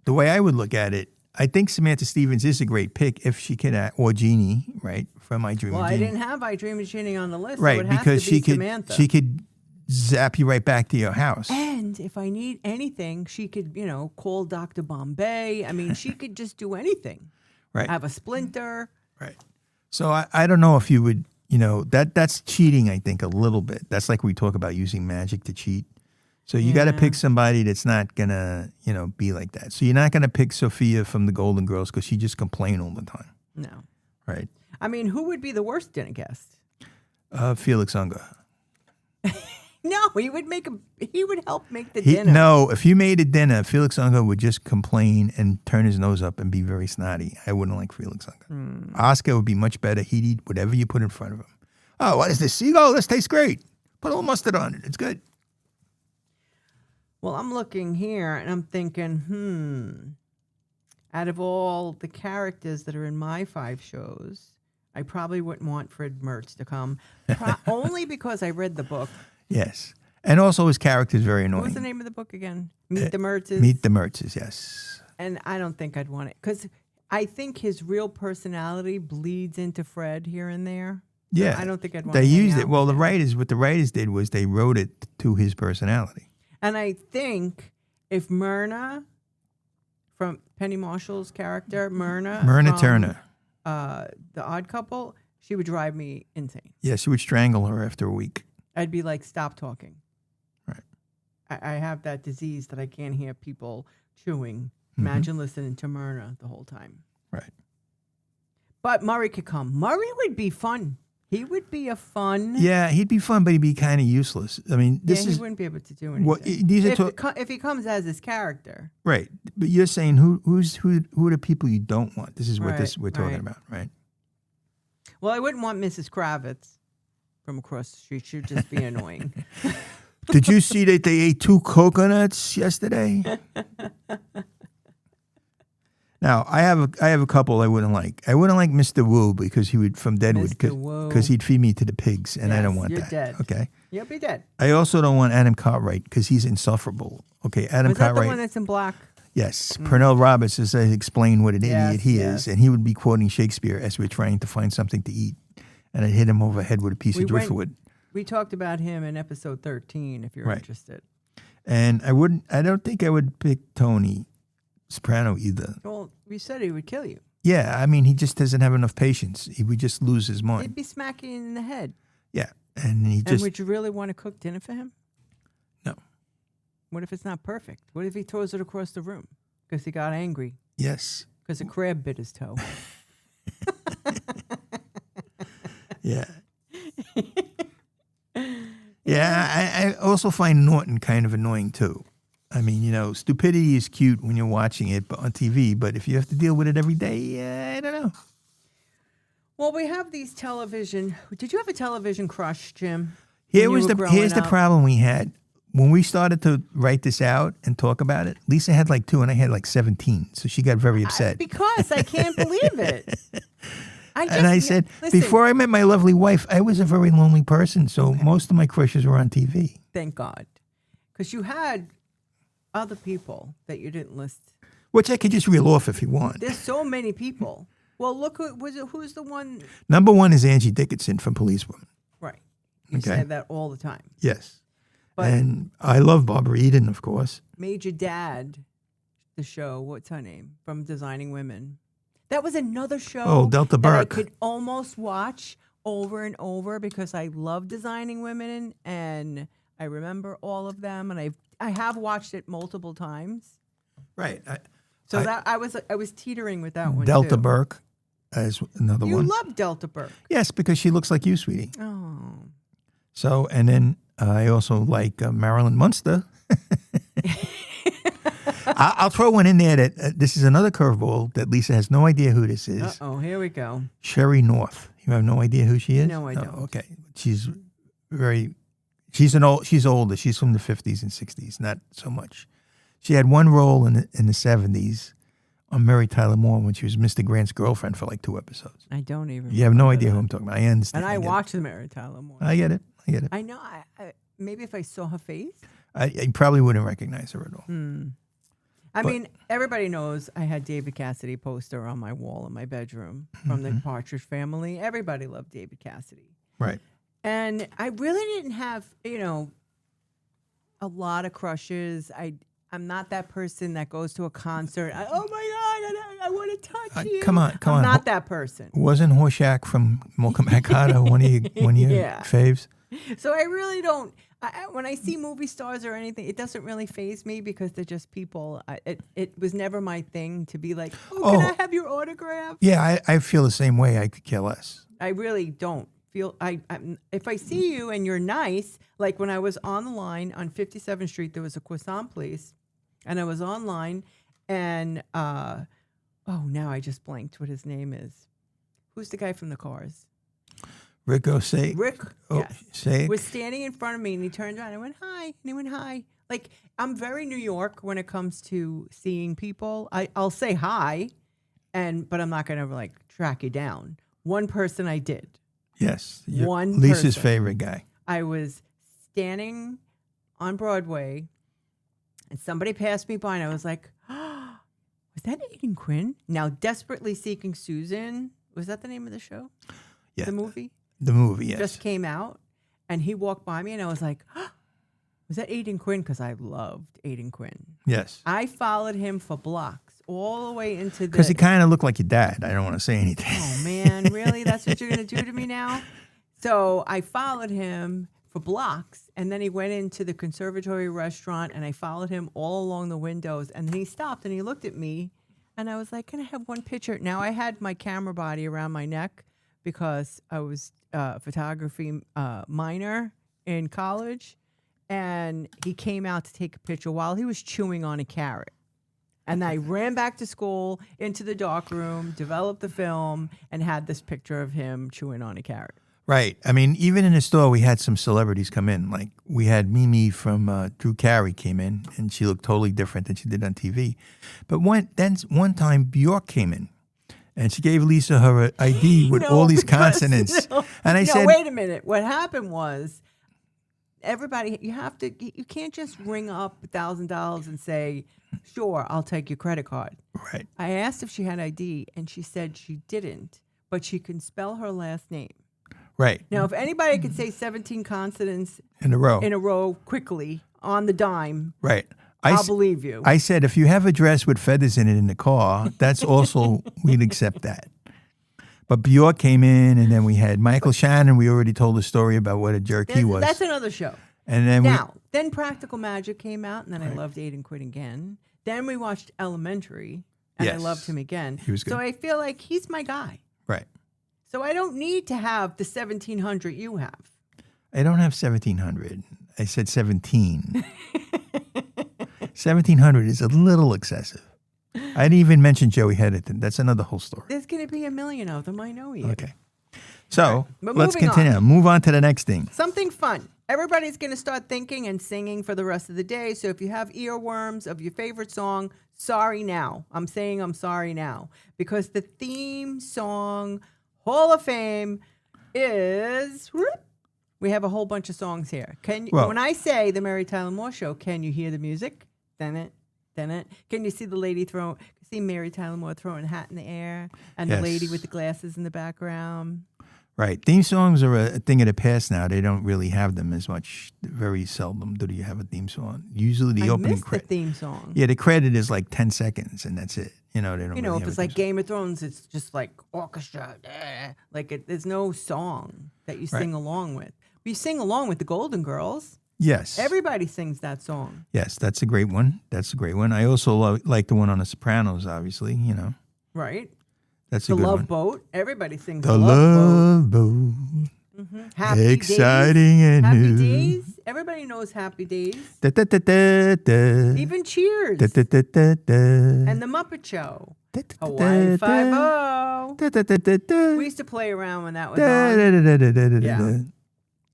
the way I would look at it, I think Samantha Stevens is a great pick if she can act, or Genie, right, from I Dream Well, of I Jeannie. didn't have I Dream of Jeannie on the list. Right, so it has because to be she Samantha. could zap you right back to your house. And if I need anything, she could, call Dr. Bombay. I mean, she could just do anything. Right. Have a splinter. Right. So I don't know if you would, that's cheating, I think, a little bit. That's like we talk about using magic to cheat. So you got to pick somebody that's not going to, be like that. So you're not going to pick Sophia from the Golden Girls because she just complain all the time. No. Right. I mean, who would be the worst dinner guest? Felix Unger. No, he would help make the dinner. No, if you made a dinner, Felix Unger would just complain and turn his nose up and be very snotty. I wouldn't like Felix Unger. Oscar would be much better. He'd eat whatever you put in front of him. Oh, what is this? Seagull? This tastes great. Put a little mustard on it. It's good. Well, I'm looking here and I'm thinking, out of all the characters that are in my 5 shows, I probably wouldn't want Fred Mertz to come, only because I read the book. Yes. And also his character is very annoying. What was the name of the book again? Meet the Mertzes? Meet the Mertzes, yes. And I don't think I'd want it, because I think his real personality bleeds into Fred here and there. Yeah. I don't think I'd want They to hang used out it. Well, with him. what the writers did was they wrote it to his personality. And I think if Myrna, from Penny Marshall's character, Myrna from, Turner. The Odd Couple, she would drive me insane. Yeah, she would strangle her after a week. I'd be like, stop talking. Right. I have that disease that I can't hear people chewing. Imagine listening to Myrna the whole time. Right. But Murray could come. Murray would be fun. He would be a fun. Yeah, he'd be fun, but he'd be kind of useless. I mean, he wouldn't be able to do anything. What, these are if he comes as his character. Right. But you're saying who are the people you don't want? This is what we're talking about, right? Well, I wouldn't want Mrs. Kravitz from across the street. She'd just be annoying. Did you see that they ate 2 coconuts yesterday? Now, I have a couple I wouldn't like. I wouldn't like Mr. Wu because he would from Deadwood because he'd feed me to the pigs, and I don't want that. Dead. Okay. You'll be dead. I also don't want Adam Cartwright because he's insufferable. Okay, Adam Was that Cartwright. the one that's in black? Yes, Pernell Roberts is explain what an idiot he is, and he would be quoting Shakespeare as we're trying to find something to eat, and I'd hit him over the head with a piece of driftwood. We talked about him in episode 13, if you're interested. And I don't think I would pick Tony Soprano either. Well, we said he would kill you. Yeah, I mean, he just doesn't have enough patience. He would just lose his mind. He'd be smacking you in the head. Yeah, and would you really want to cook dinner for him? No. What if it's not perfect? What if he throws it across the room because he got angry? Yes. Because a crab bit his toe. Yeah. Yeah, I also find Norton kind of annoying too. I mean, stupidity is cute when you're watching it on TV, but if you have to deal with it every day, I don't know. Well, we have these television. Did you have a television crush, Jim? Here's the problem we had. When we started to write this out and talk about it, Lisa had like 2 and I had like 17. So she got very upset. Because I can't believe it. I said, listen, before I met my lovely wife, I was a very lonely person. So most of my crushes were on TV. Thank God. Because you had other people that you didn't list. Which I could just reel off if you want. There's so many people. Well, look, who's the one? Number 1 is Angie Dickinson from Policewoman. Right. You say that all the time. Yes. And I love Barbara Eden, of course. Major Dad, the show, what's her name? From Designing Women. That was another show. Oh, Delta Burke. That I could almost watch over and over because I love Designing Women and I remember all of them and I have watched it multiple times. Right. I was teetering with that one. Delta too. Burke as another one. You love Delta Burke. Yes, because she looks like you, sweetie. Oh. So, and then I also like Marilyn Munster. I'll throw one in there that this is another curveball that Lisa has no idea who this is. Uh-oh, here we go. Sherry North. You have no idea who she is? No, I don't. Okay. She's older. She's from the 50s and 60s, not so much. She had one role in the 70s on Mary Tyler Moore when she was Mr. Grant's girlfriend for like 2 episodes. I don't even. You have no idea who I'm talking about. I understand. And I watched the Mary Tyler Moore. I get it. I know. Maybe if I saw her face. I probably wouldn't recognize her at all. I mean, everybody knows I had David Cassidy poster on my wall in my bedroom from the Partridge Family. Everybody loved David Cassidy. Right. And I really didn't have, a lot of crushes. I'm not that person that goes to a concert. Oh my God, I want to touch you. Come on. I'm not that person. Wasn't Horshack from Malcolm Mercado one of your faves? So I really don't. When I see movie stars or anything, it doesn't really faze me because they're just people. It was never my thing to be like, can I have your autograph? Yeah, I feel the same way. I could care less. I really don't feel. If I see you and you're nice, like when I was on the line on 57th Street, there was a croissant place, and I was online, and now I just blanked what his name is. Who's the guy from the Cars? Rick Osei. Yes. Was standing in front of me and he turned around and went, hi. And he went, hi. Like, I'm very New York when it comes to seeing people. I'll say hi, but I'm not going to, track you down. One person I did. Yes. person. Lisa's favorite guy. I was standing on Broadway and somebody passed me by and I was like, was that Aidan Quinn? Now, Desperately Seeking Susan. Was that the name of the show? Yeah. The movie? The movie, yes. Just came out, and he walked by me, and I was like, was that Aidan Quinn? Because I loved Aidan Quinn. Yes. I followed him for blocks all the way into the... Because he kind of looked like your dad. I don't want to say anything. Oh, man, really? That's what you're going to do to me now? So I followed him for blocks. And then he went into the conservatory restaurant, and I followed him all along the windows. And then he stopped and he looked at me, and I was like, "Can I have one picture?" Now I had my camera body around my neck because I was a photography minor in college, and he came out to take a picture while he was chewing on a carrot. And I ran back to school into the dark room, developed the film, and had this picture of him chewing on a carrot. Right. I mean, even in the store, we had some celebrities come in. Like we had Mimi from Drew Carey came in, and she looked totally different than she did on TV. But one time, Bjork came in, and she gave Lisa her ID with all these consonants. And I said, "Wait a minute. What happened was, everybody, you can't just ring up $1,000 and say, 'Sure, I'll take your credit card.'" Right. I asked if she had ID, and she said she didn't, but she can spell her last name. Right. Now, if anybody could say 17 consonants in a row quickly on the dime, right, I'll believe you. I said, if you have a dress with feathers in it in the car, that's also, we'd accept that. But Bjork came in, and then we had Michael Shannon. We already told the story about what a jerk he was. That's another show. And then then Practical Magic came out, and then I loved Aiden Quinn again. Then we watched Elementary, and I loved him again. He was good. So I feel like he's my guy. Right. So I don't need to have the 1,700 you have. I don't have 1,700. I said 17. 1,700 is a little excessive. I didn't even mention Joey Hedden. That's another whole story. There's going to be a million of them. I know you. Okay. So right, let's continue. Move on to the next thing. Something fun. Everybody's going to start thinking and singing for the rest of the day. So if you have earworms of your favorite song, sorry now. I'm saying I'm sorry now. Because the theme song Hall of Fame is... We have a whole bunch of songs here. When I say the Mary Tyler Moore Show, can you hear the music? Then it. Can you see the lady see Mary Tyler Moore throwing a hat in the air, and the lady with the glasses in the background? Right. Theme songs are a thing of the past now. They don't really have them as much. Very seldom do you have a theme song. Usually the opening credit. The theme song. Yeah, the credit is like 10 seconds, and that's it. They don't. Really if it's like Game of Thrones, it's just like orchestra. There's no song that you sing along with. You sing along with the Golden Girls. Yes. Everybody sings that song. Yes, that's a great one. I also like the one on The Sopranos, obviously, Right. That's a good one. The Love Boat. Everybody sings The Love Boat. Mm-hmm. Happy Exciting Days. and Happy new. Days. Everybody knows Happy Days. Da, da, da, da, da. Even Cheers. Da, da, da, da, da. And The Muppet Show. Da, da, da, Hawaii da, Five-O. da, da, da, da, da. We used to play around when that was Da, on. da, da, da, da, da, da, Yeah. da.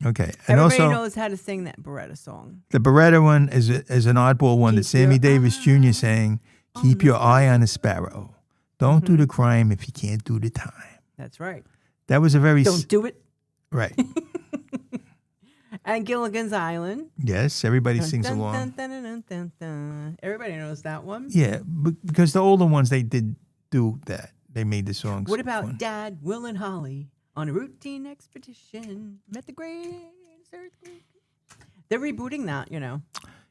Okay. And Everybody also, knows how to sing that Beretta song. the Beretta one is an oddball one that Keep Sammy your Davis eye Jr. sang, keep your eye on the sparrow. Don't do the crime if you can't do the time. That's right. That was a very... Don't do it. Right. And Gilligan's Island. Yes, everybody Dun, sings dun, along. dun, dun, dun, dun, dun. Everybody knows that one. Yeah, because the older ones, they did do that. They made the songs What about fun. Dad, Will, and Holly on a routine expedition? Met the greatest earthquake. They're rebooting that,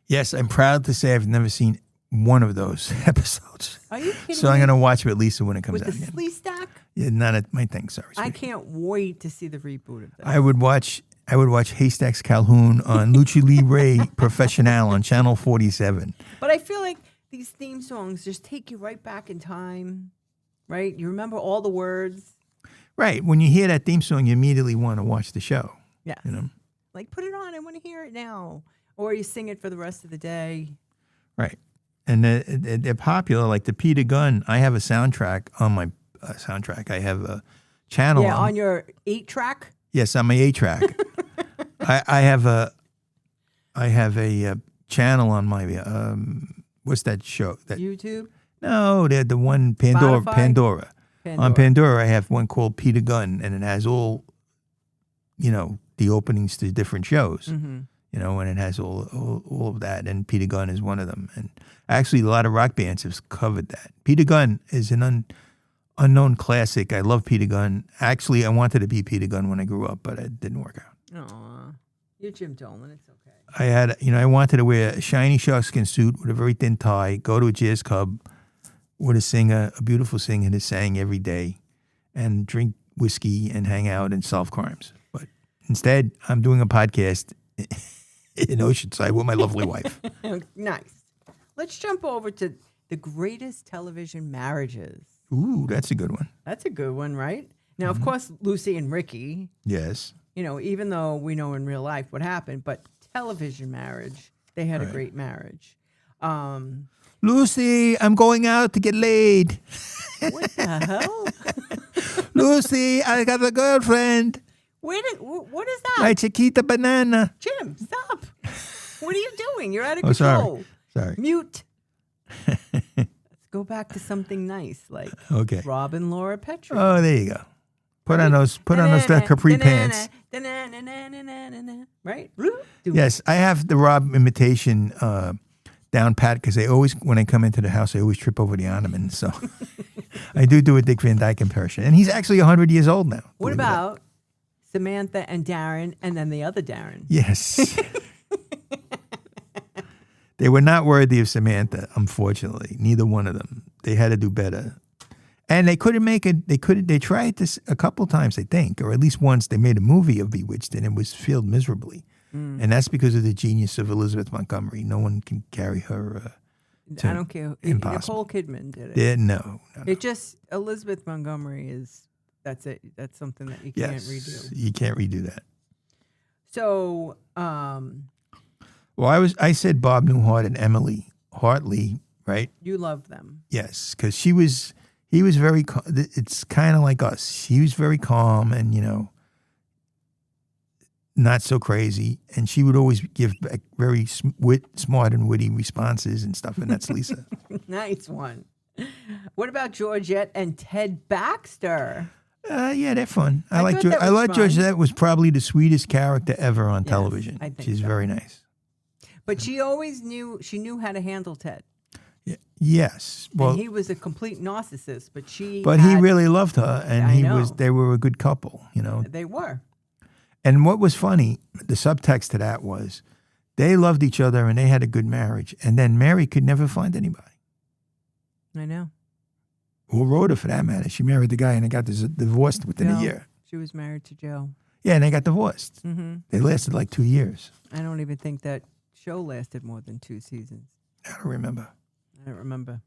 Yes, I'm proud to say I've never seen one of those episodes. Are you kidding So me? I'm going to watch it with Lisa when it comes With out the again. Slee Stack? Yeah, not my thing, sorry. I sweetie. can't wait to see the reboot of this. I would watch Haystacks Calhoun on Lucha Libre Professional on Channel 47. But I feel like these theme songs just take you right back in time, right? You remember all the words. Right. When you hear that theme song, you immediately want to watch the show. Yeah. Like, put it on. I want to hear it now. Or you sing it for the rest of the day. Right. And they're popular. Like the Peter Gunn, I have a soundtrack on my soundtrack. I have a channel. Yeah, on your 8-track? Yes, on my 8-track. I have a channel on my what's that show? That YouTube? No, they're the one Pandora. Spotify? On Pandora, I have one called Peter Gunn, and it has all, the openings to different shows. Mm-hmm. And it has all of that, and Peter Gunn is one of them. And actually, a lot of rock bands have covered that. Peter Gunn is an unknown classic. I love Peter Gunn. Actually, I wanted to be Peter Gunn when I grew up, but it didn't work out. Aw, you're Jim Dolan. It's okay. I wanted to wear a shiny sharkskin suit with a very thin tie, go to a jazz club with a beautiful singer that sang every day, and drink whiskey and hang out and solve crimes. But Instead, I'm doing a podcast in Oceanside with my lovely wife. Nice. Let's jump over to the greatest television marriages. Ooh, that's a good one. That's a good one, right? Now, of course, Lucy and Ricky, Yes. even though we know in real life what happened, but television marriage, they had a great marriage. Lucy, I'm going out to get laid. What the hell? Lucy, I got a girlfriend. What is that? My Chiquita banana. Jim, stop. What are you doing? You're out of Oh, control. sorry. Mute. Let's go back to something nice, like Okay. Rob and Laura Petrie. Oh, there you go. Put on those capri pants. Right? Yes, I have the Rob imitation down pat because they always, when I come into the house, I always trip over the ottoman. So I do a Dick Van Dyke impression, and he's actually 100 years old now. What about Samantha and Darren, and then the other Darren? Yes. They were not worthy of Samantha, unfortunately. Neither one of them. They had to do better. And they couldn't make it. They tried this a couple times, I think, or at least once. They made a movie of Bewitched, and it was failed miserably. And that's because of the genius of Elizabeth Montgomery. No one can carry her. I don't care. Impossible. Nicole Kidman did it. Yeah, no. It just, Elizabeth Montgomery is, that's it. That's something that you can't redo. You can't redo that. So, Well, I said Bob Newhart and Emily Hartley, right? you love them. Yes, because he was very. It's kind of like us. He was very calm and not so crazy, and she would always give back very smart and witty responses and stuff. And that's Lisa. Nice one. What about Georgette and Ted Baxter? Yeah, they're fun. I like fun. Georgette. Was probably the sweetest character ever on television. I think She's so. very nice. But she always knew how to handle Ted. Yeah. Yes. Well, And he was a complete narcissist, but he really loved her, and I know. they were a good couple. They were. And what was funny, the subtext to that was, they loved each other and they had a good marriage, and then Mary could never find anybody. I know. Or Rhoda, for that matter. She married the guy and they got divorced within a year. She was married to Joe. Yeah, and they got divorced. Mm-hmm. They lasted like 2 years. I don't even think that show lasted more than 2 seasons. I don't remember. I don't remember.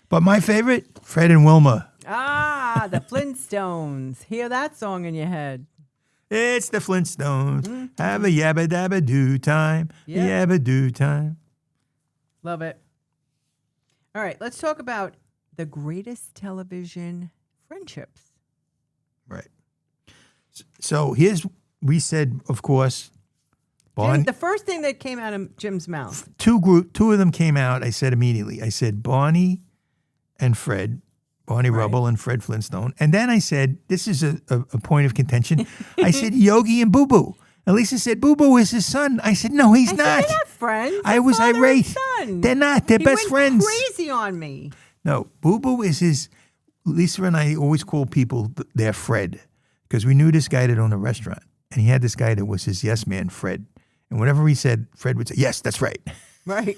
But my favorite, Fred and Wilma. Ah, the Flintstones. Hear that song in your head. It's the Flintstones. Have a yabba dabba do time. Yeah. Yabba do time. Love it. All right, let's talk about the greatest television friendships. Right. So we said, of course, Jim, the first thing that came out of Jim's mouth. Two of them came out. I said immediately. I said Barney and Fred. Barney Rubble and Fred Flintstone. And then I said, this is a point of contention. I said Yogi and Boo Boo. And Lisa said, Boo Boo is his son. I said, no, he's not. They're not friends. I was Father irate. and son. They're not. They're best He friends. went crazy on me. No, Boo Boo is his. Lisa and I always call people their Fred because we knew this guy that owned a restaurant. And he had this guy that was his yes man, Fred. And whenever he said, Fred would say, yes, that's right. Right.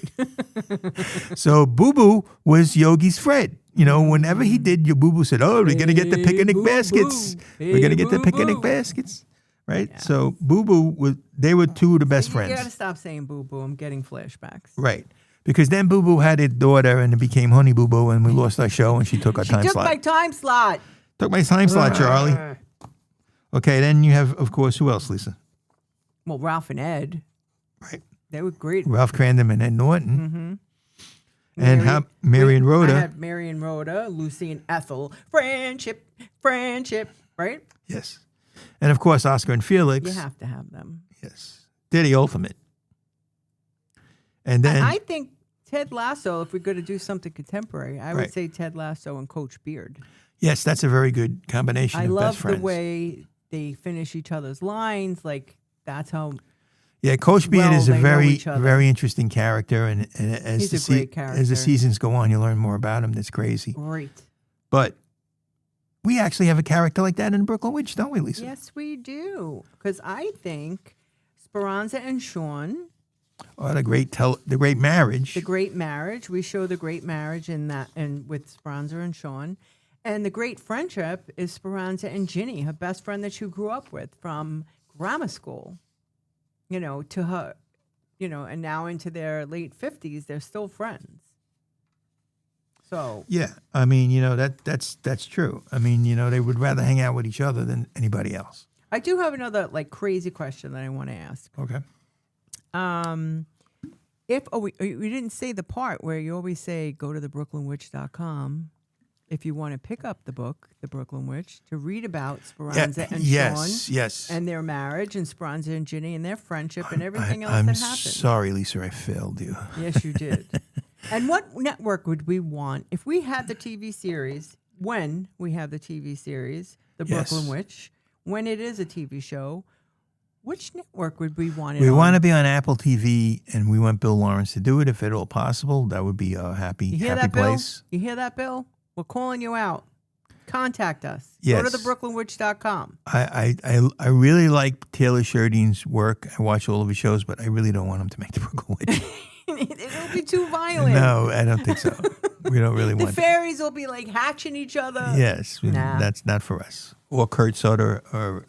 So Boo Boo was Yogi's Fred. Whenever he did, your Boo Boo said, oh, we're going to get the picnic baskets. We're going to get the picnic baskets. Right? Yeah. So Boo Boo, they were two of the best friends. You got to stop saying Boo Boo. I'm getting flashbacks. Right. Because then Boo Boo had a daughter and it became Honey Boo Boo and we lost our show and she took our time slot. She took my time slot. Took my time slot, Charlie. Okay, then you have, of course, who else, Lisa? Well, Ralph and Ed. Right. They were great. Ralph Crandom and Ed Norton. Mm-hmm. And Mary and Rhoda. I had Mary and Rhoda, Lucy and Ethel. Friendship, right? Yes. And, of course, Oscar and Felix. You have to have them. Yes. They're the ultimate. And then I think Ted Lasso, if we're going to do something contemporary, I would say Ted Lasso and Coach Beard. Yes, that's a very good combination of best friends. I love the way they finish each other's lines. Like, that's how... Yeah, Coach Beard is a very, very interesting character. And as he's a great character. As the seasons go on, you learn more about him. That's crazy. Great. But we actually have a character like that in Brooklyn Witch, don't we, Lisa? Yes, we do. Because I think Speranza and Sean... Oh, the great marriage. The great marriage. We show the great marriage in that, and with Speranza and Sean. And the great friendship is Speranza and Ginny, her best friend that she grew up with from grammar school, to her, and now into their late 50s, they're still friends. So Yeah, I mean, that's true. I mean, they would rather hang out with each other than anybody else. I do have another crazy question that I want to ask. Okay. We didn't say the part where you always say go to thebrooklynwitch.com if you want to pick up the book, The Brooklyn Witch, to read about Speranza and Sean and their marriage, and Speranza and Ginny and their friendship and everything else that happened. I'm sorry, Lisa, I failed you. Yes, you did. And what network would we want if we had the TV series, when we have the TV series, The Brooklyn Witch, when it is a TV show, which network would we want it on? We want to be on Apple TV, and we want Bill Lawrence to do it if at all possible. That would be a happy place. You hear that, Bill? We're calling you out. Contact us. Yes. Go to thebrooklynwitch.com. I really like Taylor Sheridan's work. I watch all of his shows, but I really don't want him to make The Brooklyn Witch. It'll be too violent. No, I don't think so. We don't really want the fairies will be hatching each other. Yes, that's not for us. Or Kurt Sutter or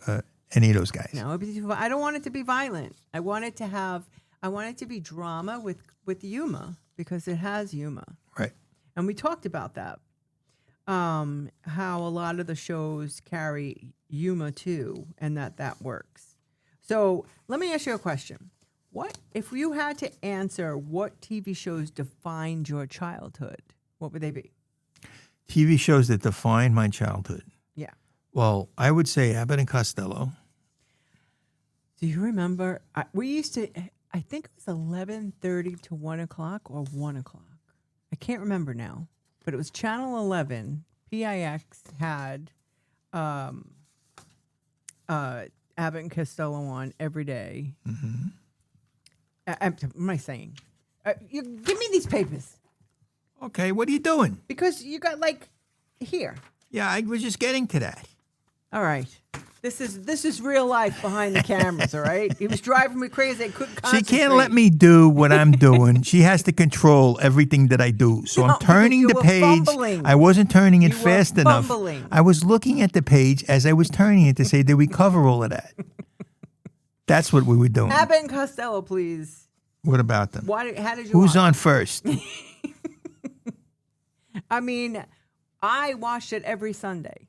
any of those guys. No, I don't want it to be violent. I want it to be drama with humor, because it has humor. Right. And we talked about that. How a lot of the shows carry humor too, and that works. So let me ask you a question. What if you had to answer what TV shows defined your childhood? What would they be? TV shows that defined my childhood. Yeah. Well, I would say Abbott and Costello. Do you remember? We used to. I think it was 11:30 to 1 o'clock or 1 o'clock. I can't remember now, but it was Channel 11. PIX had Abbott and Costello on every day. Mm-hmm. What am I saying? You give me these papers. Okay, what are you doing? Because you got here. Yeah, I was just getting to that. All right. This is real life behind the cameras, all right? He was driving me crazy. I couldn't concentrate. She can't let me do what I'm doing. She has to control everything that I do. So I'm turning the page. Fumbling. I wasn't turning it fast enough. Fumbling. I was looking at the page as I was turning it to say, did we cover all of that? That's what we were doing. Abbott and Costello, please. What about them? How did you Who's watch? on first? I mean, I watched it every Sunday.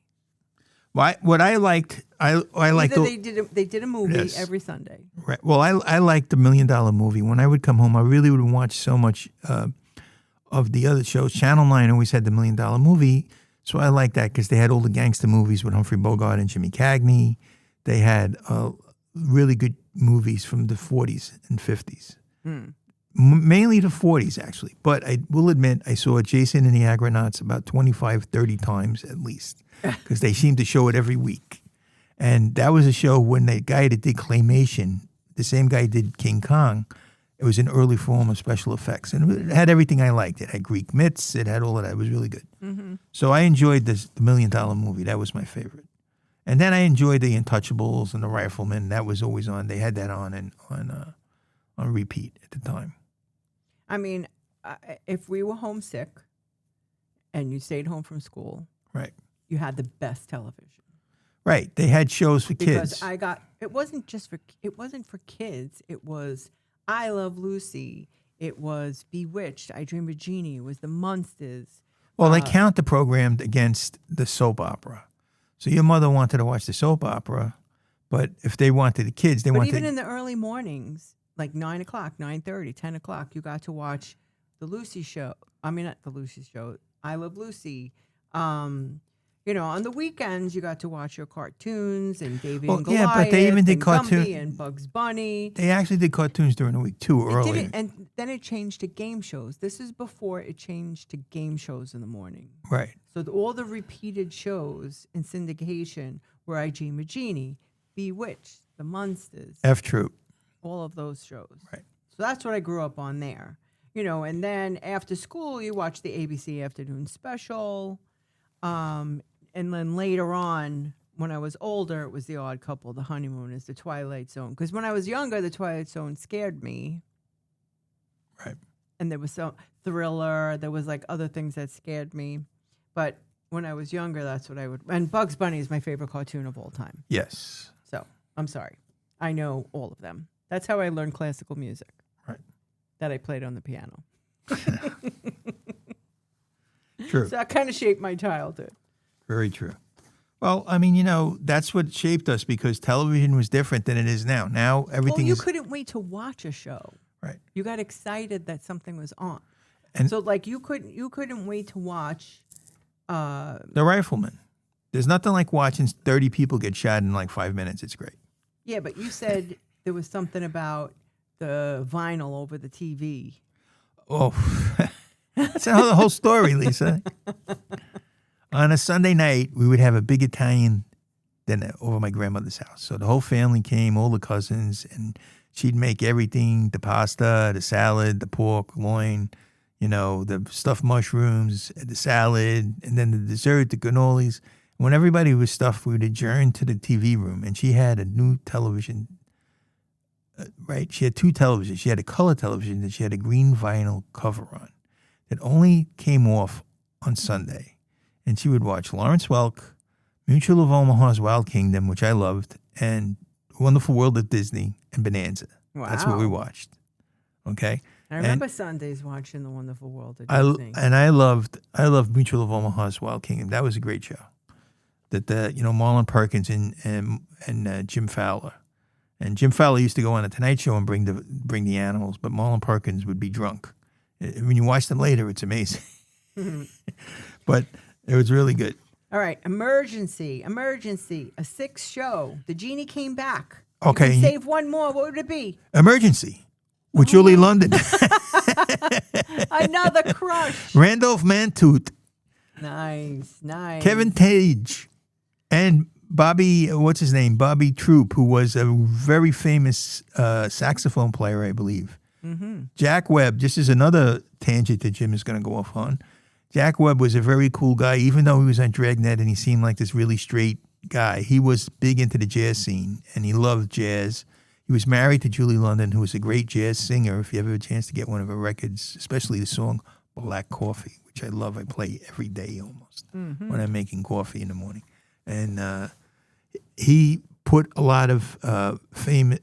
What I liked, I liked. They did a movie every Sunday. Right. Well, I liked the $1 Million Movie. When I would come home, I really would watch so much of the other shows. Channel 9 always had the $1 Million Movie, so I liked that because they had all the gangster movies with Humphrey Bogart and Jimmy Cagney. They had really good movies from the 40s and 50s. Mainly the 40s, actually. But I will admit, I saw Jason and the Argonauts about 25, 30 times at least, because they seemed to show it every week. And that was a show when the guy that did Claymation, the same guy did King Kong, it was an early form of special effects. And it had everything I liked. It had Greek myths. It had all of that. It was really good. Mm-hmm. So I enjoyed the $1 Million Movie. That was my favorite. And then I enjoyed the Untouchables and the Rifleman. That was always on. They had that on repeat at the time. I mean, if we were homesick and you stayed home from school, right, you had the best television. Right, they had shows for kids. Because it wasn't for kids. It was I Love Lucy. It was Bewitched. I Dream of Genie. It was The Munsters. Well, they count the program against the soap opera. So your mother wanted to watch the soap opera, but if they wanted the kids, they wanted. But even in the early mornings. Like 9 o'clock, 9:30, 10 o'clock, you got to watch the Lucy Show. I mean, not the Lucy Show. I Love Lucy. On the weekends, you got to watch your cartoons and David and Goliath. Yeah, but they even did cartoons and Bugs Bunny. They actually did cartoons during the week too, early. And then it changed to game shows. This is before it changed to game shows in the morning. Right. So all the repeated shows in syndication were I Dream of Genie, Bewitched, The Munsters, F Troop. All of those shows. Right. So that's what I grew up on there. And then after school, you watch the ABC Afternoon Special. And then later on, when I was older, it was The Odd Couple, The Honeymooners, The Twilight Zone. Because when I was younger, The Twilight Zone scared me. Right. And there was some Thriller. There was other things that scared me. But when I was younger, that's what I would. And Bugs Bunny is my favorite cartoon of all time. Yes. So I'm sorry. I know all of them. That's how I learned classical music. Right. That I played on the piano. True. So that kind of shaped my childhood. Very true. Well, I mean, that's what shaped us because television was different than it is now. Now everything you couldn't wait to watch a show. Right. You got excited that something was on. And so like you couldn't wait to watch The Rifleman. There's nothing like watching 30 people get shot in like 5 minutes. It's great. Yeah, but you said there was something about the vinyl over the TV. Oh, that's the whole story, Lisa. On a Sunday night, we would have a big Italian dinner over my grandmother's house. So the whole family came, all the cousins, and she'd make everything, the pasta, the salad, the pork, loin, the stuffed mushrooms, the salad, and then the dessert, the cannolis. When everybody was stuffed, we would adjourn to the TV room, and she had a new television, right? She had two televisions. She had a color television, and she had a green vinyl cover on that only came off on Sunday. And she would watch Lawrence Welk, Mutual of Omaha's Wild Kingdom, which I loved, and Wonderful World of Disney, and Bonanza. Wow. That's what we watched. Okay? I remember Sundays watching The Wonderful World of Disney. I loved Mutual of Omaha's Wild Kingdom. That was a great show. That Marlon Perkins and Jim Fowler. And Jim Fowler used to go on the Tonight Show and bring the animals, but Marlon Perkins would be drunk. When you watch them later, it's amazing. But it was really good. All right, emergency. A sixth show. The genie came back. Okay. You can save one more. What would it be? Emergency with Julie London. Another crush. Randolph Mantoot. Nice. Kevin Tage. And Bobby, what's his name? Bobby Troop, who was a very famous saxophone player, I believe. Mm-hmm. Jack Webb, just as another tangent that Jim is going to go off on. Jack Webb was a very cool guy, even though he was on Dragnet and he seemed like this really straight guy. He was big into the jazz scene, and he loved jazz. He was married to Julie London, who was a great jazz singer. If you ever have a chance to get one of her records, especially the song Black Coffee, which I love. I play every day almost when I'm making coffee in the morning. And he put a lot of famous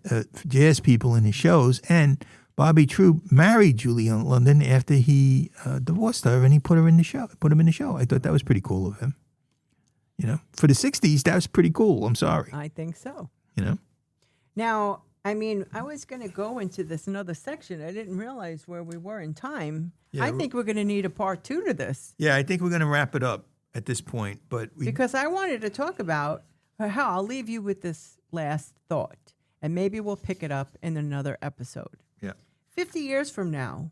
jazz people in his shows, and Bobby Troop married Julie London after he divorced her, and he put him in the show. I thought that was pretty cool of him. For the 60s, that was pretty cool. I'm sorry. I think so. Now, I mean, I was going to go into this another section. I didn't realize where we were in time. Yeah, I think we're going to need a part 2 to this. Yeah, I think we're going to wrap it up at this point. Because I wanted to talk about how I'll leave you with this last thought, and maybe we'll pick it up in another episode. Yeah. 50 years from now,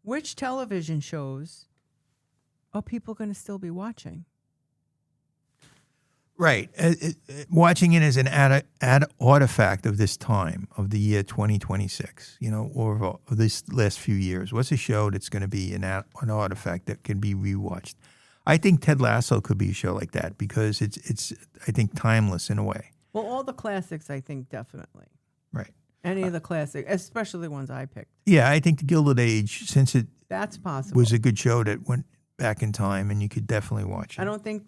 which television shows are people going to still be watching? Right. Watching it as an artifact of this time, of the year 2026, or of this last few years. What's a show that's going to be an artifact that can be rewatched? I think Ted Lasso could be a show like that because it's I think, timeless in a way. Well, all the classics, I think, definitely. Right. Any of the classics, especially the ones I picked. Yeah, I think The Gilded Age, since that's possible, was a good show that went back in time, and you could definitely watch it. I don't think,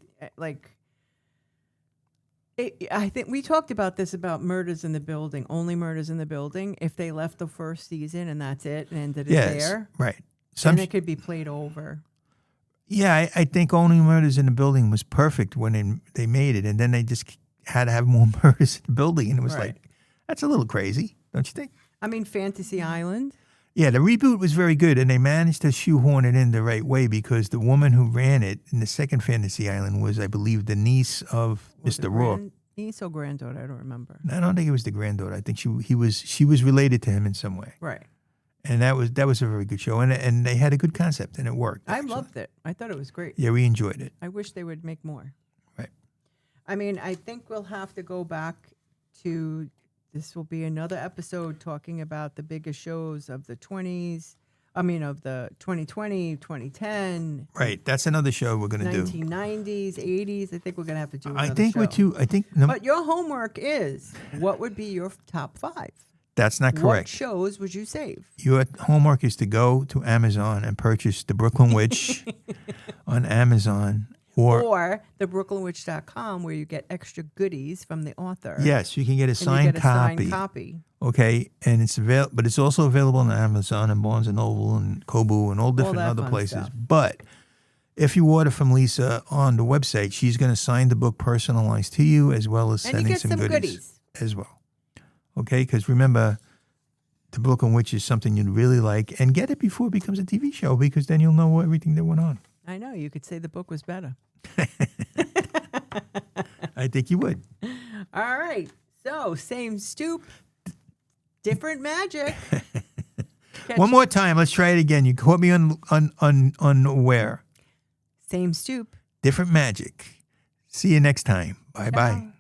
I think we talked about this about Murders in the Building, only Murders in the Building. If they left the first season and that's it, and ended it there, right. Then it could be played over. Yeah, I think Only Murders in the Building was perfect when they made it, and then they just had to have more murders in the building, and it was that's a little crazy, don't you think? I mean, Fantasy Island. Yeah, the reboot was very good, and they managed to shoehorn it in the right way because the woman who ran it in the second Fantasy Island was, I believe, the niece of Mr. Rourke. Niece or granddaughter? I don't remember. I don't think it was the granddaughter. I think she was related to him in some way. Right. And that was a very good show, and they had a good concept, and it worked. I loved it. I thought it was great. Yeah, we enjoyed it. I wish they would make more. Right. I mean, I think we'll have to go back to. This will be another episode talking about the biggest shows of the 20s. I mean, of the 2020, 2010. Right. That's another show we're going to do. 1990s, 80s. I think we're going to have to do another I think show. what you, I think. But your homework is, what would be your top 5? That's not correct. What shows would you save? Your homework is to go to Amazon and purchase The Brooklyn Witch on Amazon or thebrooklynwitch.com, where you get extra goodies from the author. Yes, you can get a And signed you get a copy. signed copy. Okay, and it's but it's also available on Amazon and Barnes and Noble and Kobo and all different that other fun places. stuff. But if you order from Lisa on the website, she's going to sign the book personalized to you, as well as And you sending get some some goodies as well. Okay, because remember, The Brooklyn Witch is something you'd really like, and get it before it becomes a TV show, because then you'll know everything that went on. I know. You could say the book was better. I think you would. All right. So, same stoop, different magic. One more time. Let's try it again. You caught me unaware. Same stoop. Different magic. See you next time. Bye-bye. Ciao.